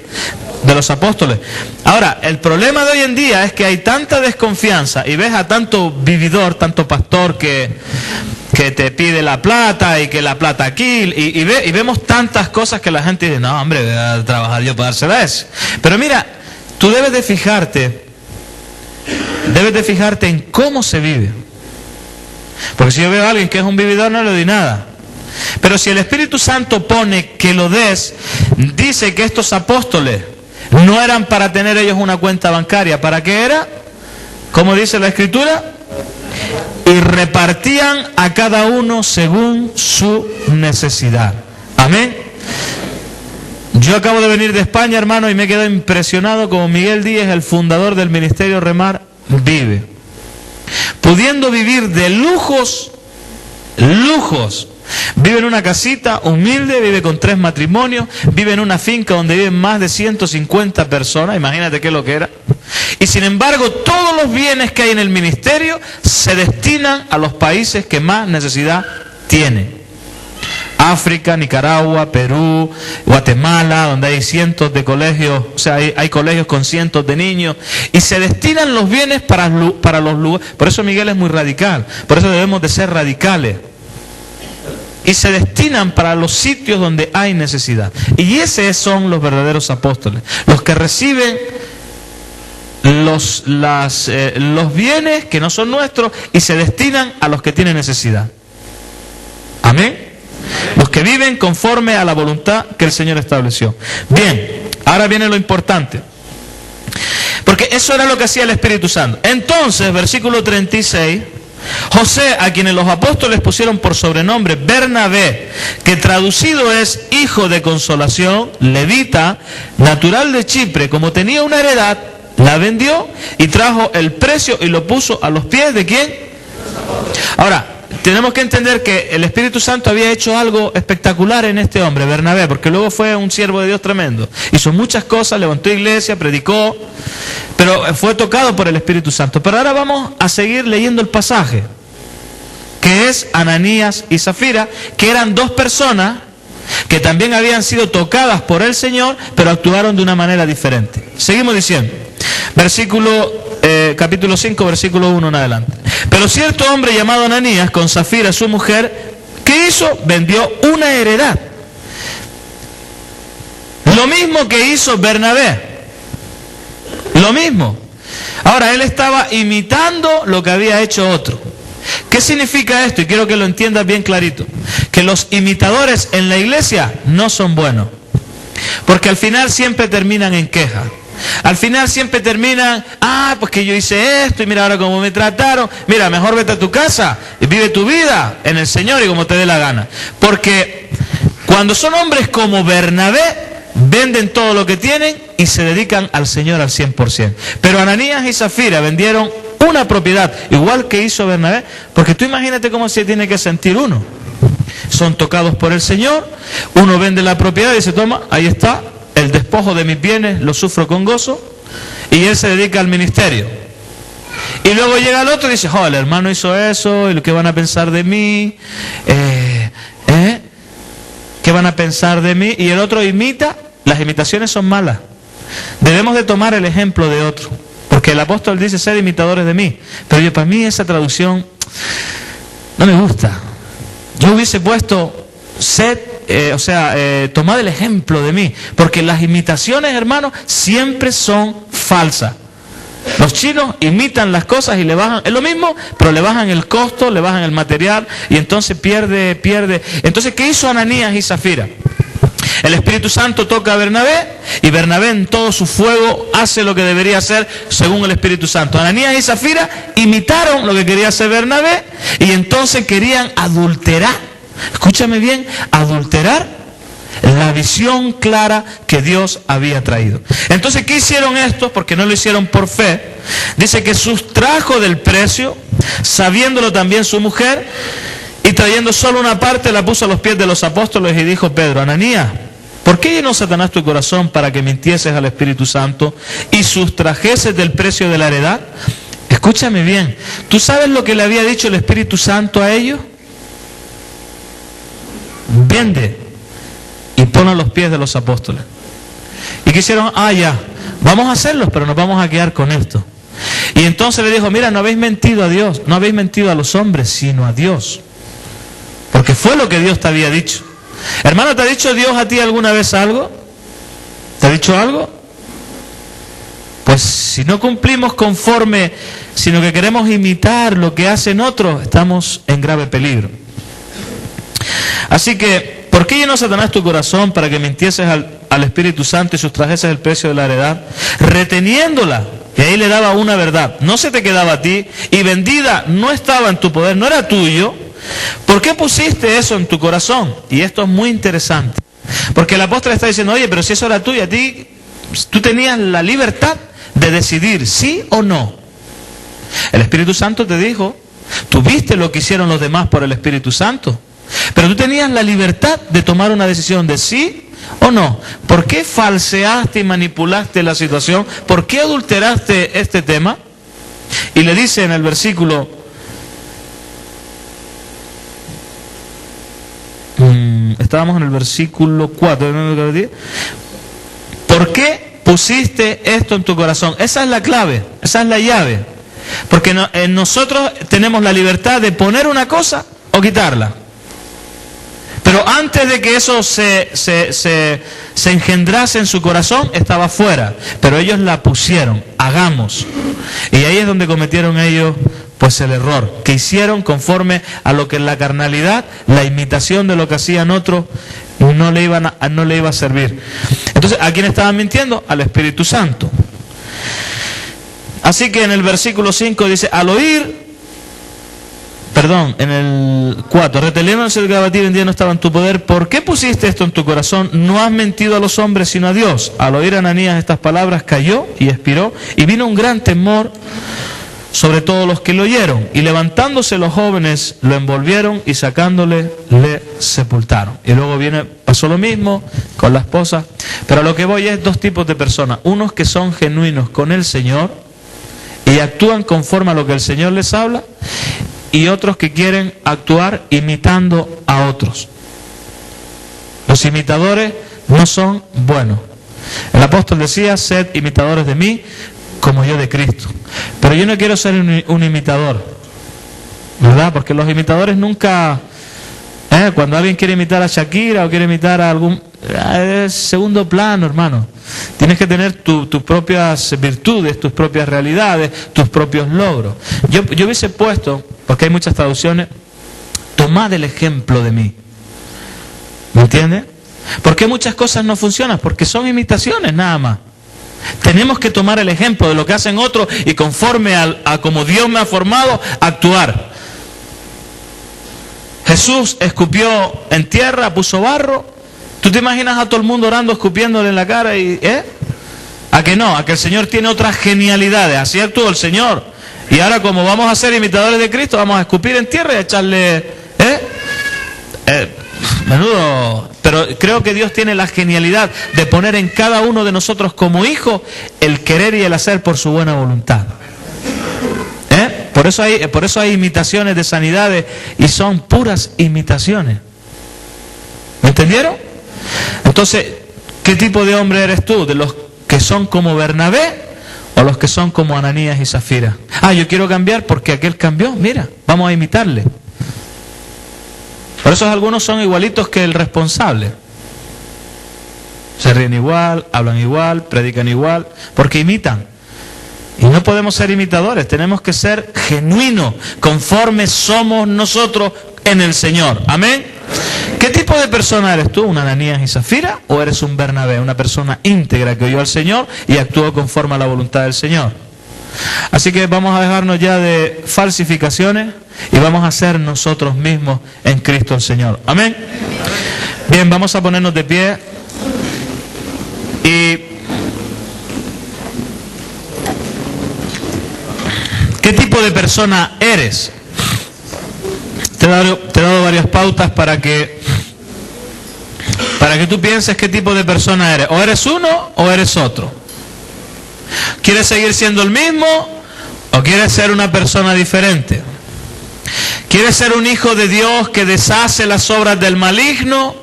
De los apóstoles. Ahora, el problema de hoy en día es que hay tanta desconfianza y ves a tanto vividor, tanto pastor que te pide la plata y que la plata aquí y vemos tantas cosas que la gente dice, no hombre, voy a trabajar yo para dársela a ese. Pero mira, tú debes de fijarte en cómo se vive. Porque si yo veo a alguien que es un vividor, no le doy nada. Pero si el Espíritu Santo pone que lo des, dice que estos apóstoles no eran para tener ellos una cuenta bancaria. ¿Para qué era? ¿Cómo dice la Escritura? Y repartían a cada uno según su necesidad. Amén. Yo acabo de venir de España, hermano, y me he quedado impresionado como Miguel Díez, el fundador del Ministerio Remar, vive. Pudiendo vivir de lujos. Vive en una casita humilde, vive con 3 matrimonios, vive en una finca donde viven más de 150 personas, imagínate qué es lo que era. Y sin embargo, todos los bienes que hay en el ministerio se destinan a los países que más necesidad tienen. África, Nicaragua, Perú, Guatemala, donde hay cientos de colegios, o sea, hay colegios con cientos de niños, y se destinan los bienes para los lugares. Por eso Miguel es muy radical, por eso debemos de ser radicales. Y se destinan para los sitios donde hay necesidad. Y esos son los verdaderos apóstoles, los que reciben los bienes que no son nuestros y se destinan a los que tienen necesidad. Amén. Los que viven conforme a la voluntad que el Señor estableció. Bien, ahora viene lo importante. Porque eso era lo que hacía el Espíritu Santo. Entonces, versículo 36, José, a quienes los apóstoles pusieron por sobrenombre Bernabé, que traducido es hijo de consolación, levita, natural de Chipre, como tenía una heredad, la vendió y trajo el precio y lo puso a los pies ¿de quién? Ahora, tenemos que entender que el Espíritu Santo había hecho algo espectacular en este hombre, Bernabé, porque luego fue un siervo de Dios tremendo. Hizo muchas cosas, levantó iglesia, predicó, pero fue tocado por el Espíritu Santo. Pero ahora vamos a seguir leyendo el pasaje, que es Ananías y Zafira, que eran 2 personas que también habían sido tocadas por el Señor, pero actuaron de una manera diferente. Seguimos diciendo, capítulo 5, versículo 1 en adelante. Pero cierto hombre llamado Ananías, con Zafira su mujer, ¿qué hizo? Vendió una heredad. Lo mismo que hizo Bernabé. Lo mismo. Ahora, él estaba imitando lo que había hecho otro. ¿Qué significa esto? Y quiero que lo entiendas bien clarito. Que los imitadores en la iglesia no son buenos. Porque al final siempre terminan en queja. Al final siempre terminan, pues que yo hice esto y mira ahora cómo me trataron. Mira, mejor vete a tu casa y vive tu vida en el Señor y como te dé la gana. Porque cuando son hombres como Bernabé, venden todo lo que tienen y se dedican al Señor al 100%. Pero Ananías y Zafira vendieron una propiedad, igual que hizo Bernabé, porque tú imagínate cómo se tiene que sentir uno. Son tocados por el Señor, uno vende la propiedad y dice, toma, ahí está, el despojo de mis bienes lo sufro con gozo, y él se dedica al ministerio. Y luego llega el otro y dice, el hermano hizo eso, y lo que van a pensar de mí, ¿qué van a pensar de mí? Y el otro imita. Las imitaciones son malas. Debemos de tomar el ejemplo de otro, porque el apóstol dice, sed imitadores de mí, pero para mí esa traducción no me gusta. Yo hubiese puesto tomad el ejemplo de mí, porque las imitaciones, hermanos, siempre son falsas. Los chinos imitan las cosas y le bajan, es lo mismo, pero le bajan el costo, le bajan el material y entonces pierde. Entonces, ¿qué hizo Ananías y Zafira? El Espíritu Santo toca a Bernabé y Bernabé en todo su fuego hace lo que debería hacer según el Espíritu Santo. Ananías y Zafira imitaron lo que quería hacer Bernabé y entonces querían adulterar. Escúchame bien, adulterar la visión clara que Dios había traído. Entonces, ¿qué hicieron estos? Porque no lo hicieron por fe. Dice que sustrajo del precio, sabiéndolo también su mujer, y trayendo solo una parte la puso a los pies de los apóstoles y dijo Pedro, Ananías, ¿por qué llenó Satanás tu corazón para que mintieses al Espíritu Santo y sustrajeses del precio de la heredad? Escúchame bien, ¿tú sabes lo que le había dicho el Espíritu Santo a ellos? Vende y pon a los pies de los apóstoles. Y quisieron, ya, vamos a hacerlos, pero nos vamos a quedar con esto. Y entonces le dijo, mira, no habéis mentido a Dios, no habéis mentido a los hombres, sino a Dios. Porque fue lo que Dios te había dicho. Hermano, ¿te ha dicho Dios a ti alguna vez algo? ¿Te ha dicho algo? Pues si no cumplimos conforme, sino que queremos imitar lo que hacen otros, estamos en grave peligro. Así que, ¿por qué llenó Satanás tu corazón para que mintieses al Espíritu Santo y sustrajeses el precio de la heredad? Reteniéndola. Y ahí le daba una verdad. No se te quedaba a ti. Y vendida no estaba en tu poder, no era tuyo. ¿Por qué pusiste eso en tu corazón? Y esto es muy interesante. Porque el apóstol está diciendo, oye, pero si eso era tuyo, a ti, tú tenías la libertad de decidir sí o no. El Espíritu Santo te dijo, tú viste lo que hicieron los demás por el Espíritu Santo. Pero tú tenías la libertad de tomar una decisión de sí o no. ¿Por qué falseaste y manipulaste la situación? ¿Por qué adulteraste este tema? Y le dice en el versículo, estábamos en el versículo 4, ¿por qué pusiste esto en tu corazón? Esa es la clave, esa es la llave. Porque nosotros tenemos la libertad de poner una cosa o quitarla. Pero antes de que eso se engendrase en su corazón, estaba fuera. Pero ellos la pusieron, hagamos. Y ahí es donde cometieron ellos pues el error, que hicieron conforme a lo que en la carnalidad, la imitación de lo que hacían otros, no le iba a servir. Entonces, ¿a quién estaban mintiendo? Al Espíritu Santo. Así que en el versículo 5 dice, en el 4, reteniéndose el que a ti vendía no estaba en tu poder, ¿por qué pusiste esto en tu corazón? No has mentido a los hombres sino a Dios. Al oír Ananías estas palabras cayó y expiró, y vino un gran temor sobre todos los que lo oyeron, y levantándose los jóvenes lo envolvieron y sacándole le sepultaron. Y luego pasó lo mismo con la esposa. Pero a lo que voy es dos tipos de personas, unos que son genuinos con el Señor y actúan conforme a lo que el Señor les habla, y otros que quieren actuar imitando a otros. Los imitadores no son buenos. El apóstol decía, sed imitadores de mí, como yo de Cristo. Pero yo no quiero ser un imitador, ¿verdad? Porque los imitadores nunca, cuando alguien quiere imitar a Shakira o quiere imitar a algún, es segundo plano, hermano. Tienes que tener tus propias virtudes, tus propias realidades, tus propios logros. Yo hubiese puesto, porque hay muchas traducciones, tomad el ejemplo de mí. ¿Me entiendes? ¿Por qué muchas cosas no funcionan? Porque son imitaciones nada más. Tenemos que tomar el ejemplo de lo que hacen otros y conforme a como Dios me ha formado, actuar. Jesús escupió en tierra, puso barro. ¿Tú te imaginas a todo el mundo orando, escupiéndole en la cara? ¿A que no? A que el Señor tiene otras genialidades. Así actuó el Señor. Y ahora, como vamos a ser imitadores de Cristo, vamos a escupir en tierra y a echarle... menudo. Pero creo que Dios tiene la genialidad de poner en cada uno de nosotros como hijo el querer y el hacer por su buena voluntad. Por eso hay imitaciones de sanidades y son puras imitaciones. ¿Me entendieron? Entonces, ¿qué tipo de hombre eres tú? ¿De los que son como Bernabé o los que son como Ananías y Zafira? Yo quiero cambiar porque aquel cambió. Mira, vamos a imitarle. Por eso algunos son igualitos que el responsable. Se ríen igual, hablan igual, predican igual, porque imitan. Y no podemos ser imitadores, tenemos que ser genuinos, conforme somos nosotros en el Señor. Amén. ¿Qué tipo de persona eres tú? ¿Un Ananías y Zafira? ¿O eres un Bernabé? Una persona íntegra que oyó al Señor y actuó conforme a la voluntad del Señor. Así que vamos a dejarnos ya de falsificaciones y vamos a ser nosotros mismos en Cristo el Señor. Amén. Bien, vamos a ponernos de pie. Y ¿qué tipo de persona eres? Te he dado varias pautas para que tú pienses qué tipo de persona eres. O eres uno o eres otro. ¿Quieres seguir siendo el mismo o quieres ser una persona diferente? ¿Quieres ser un hijo de Dios que deshace las obras del maligno?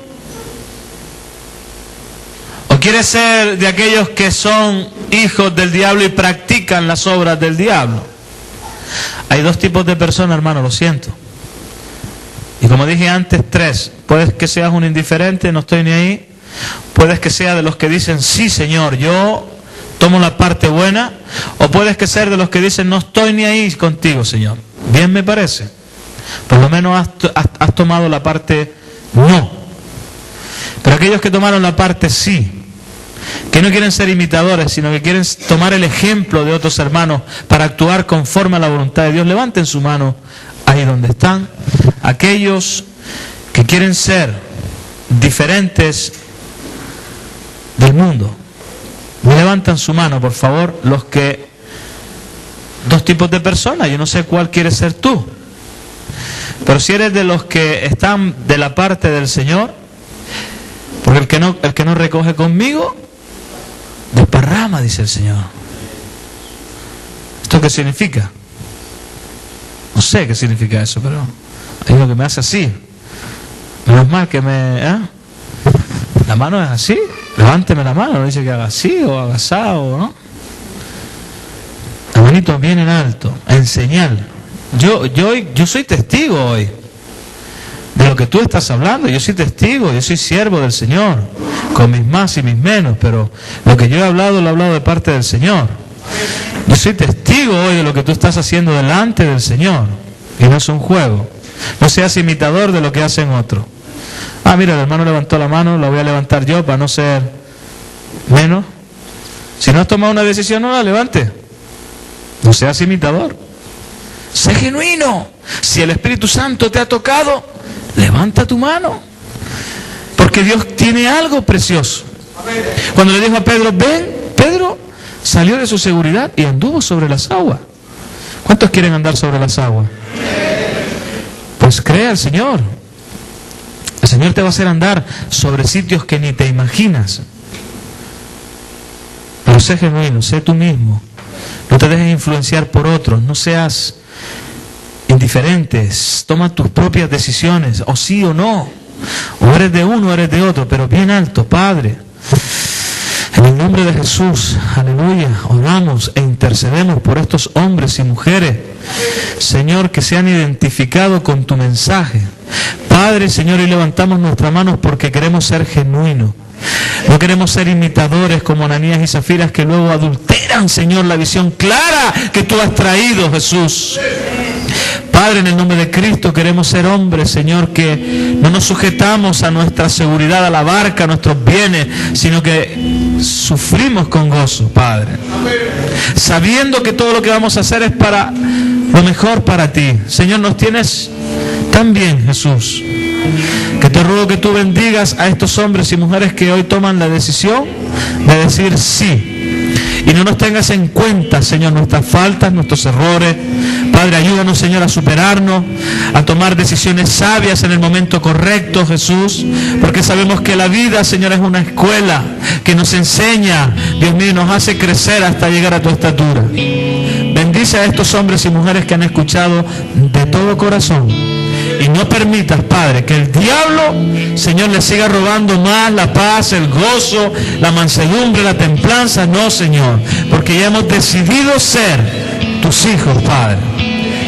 ¿O quieres ser de aquellos que son hijos del diablo y practican las obras del diablo? Hay dos tipos de personas, hermano, lo siento. Y como dije antes, tres. Puedes que seas un indiferente, no estoy ni ahí. Puedes que seas de los que dicen, sí, Señor, yo tomo la parte buena. O puedes que ser de los que dicen, no estoy ni ahí contigo, Señor. Bien me parece. Por lo menos has tomado la parte no. Pero aquellos que tomaron la parte sí, que no quieren ser imitadores, sino que quieren tomar el ejemplo de otros hermanos para actuar conforme a la voluntad de Dios, levanten su mano ahí donde están. Aquellos que quieren ser diferentes del mundo, me levantan su mano, por favor. Dos tipos de personas, yo no sé cuál quieres ser tú, pero si eres de los que están de la parte del Señor, porque el que no recoge conmigo desparrama, dice el Señor. ¿Esto qué significa? No sé qué significa eso, pero hay uno que me hace así. Menos mal que la mano es así. Levánteme la mano, no dice que haga así o haga asado, ¿no? La manito bien en alto, en señal. Yo soy testigo hoy de lo que tú estás hablando. Yo soy testigo, yo soy siervo del Señor, con mis más y mis menos, pero lo que yo he hablado, lo he hablado de parte del Señor. Yo soy testigo hoy de lo que tú estás haciendo delante del Señor, y no es un juego. No seas imitador de lo que hacen otros. Mira, el hermano levantó la mano, la voy a levantar yo para no ser menos. Si no has tomado una decisión, no la levante. No seas imitador. Sé genuino. Si el Espíritu Santo te ha tocado, levanta tu mano. Porque Dios tiene algo precioso. Cuando le dijo a Pedro, ven, Pedro salió de su seguridad y anduvo sobre las aguas. ¿Cuántos quieren andar sobre las aguas? Pues crea al Señor. El Señor te va a hacer andar sobre sitios que ni te imaginas. Pero sé genuino, sé tú mismo. No te dejes influenciar por otros. No seas indiferente. Toma tus propias decisiones, o sí o no. O eres de uno o eres de otro, pero bien alto, Padre. En el nombre de Jesús, aleluya, oramos e intercedemos por estos hombres y mujeres, Señor, que se han identificado con tu mensaje. Padre, Señor, y levantamos nuestras manos porque queremos ser genuinos. No queremos ser imitadores como Ananías y Zafiras que luego adulteran, Señor, la visión clara que tú has traído, Jesús. Padre, en el nombre de Cristo queremos ser hombres, Señor, que no nos sujetamos a nuestra seguridad, a la barca, a nuestros bienes, sino que sufrimos con gozo, Padre. Sabiendo que todo lo que vamos a hacer es para lo mejor para ti. Señor, nos tienes tan bien, Jesús, que te ruego que tú bendigas a estos hombres y mujeres que hoy toman la decisión de decir sí. Y no nos tengas en cuenta, Señor, nuestras faltas, nuestros errores. Padre, ayúdanos, Señor, a superarnos, a tomar decisiones sabias en el momento correcto, Jesús. Porque sabemos que la vida, Señor, es una escuela que nos enseña, Dios mío, nos hace crecer hasta llegar a tu estatura. Bendice a estos hombres y mujeres que han escuchado de todo corazón. Y no permitas, Padre, que el diablo, Señor, le siga robando más la paz, el gozo, la mansedumbre, la templanza. No, Señor, porque ya hemos decidido ser tus hijos, Padre.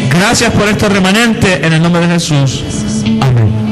Gracias por este remanente en el nombre de Jesús. Amén.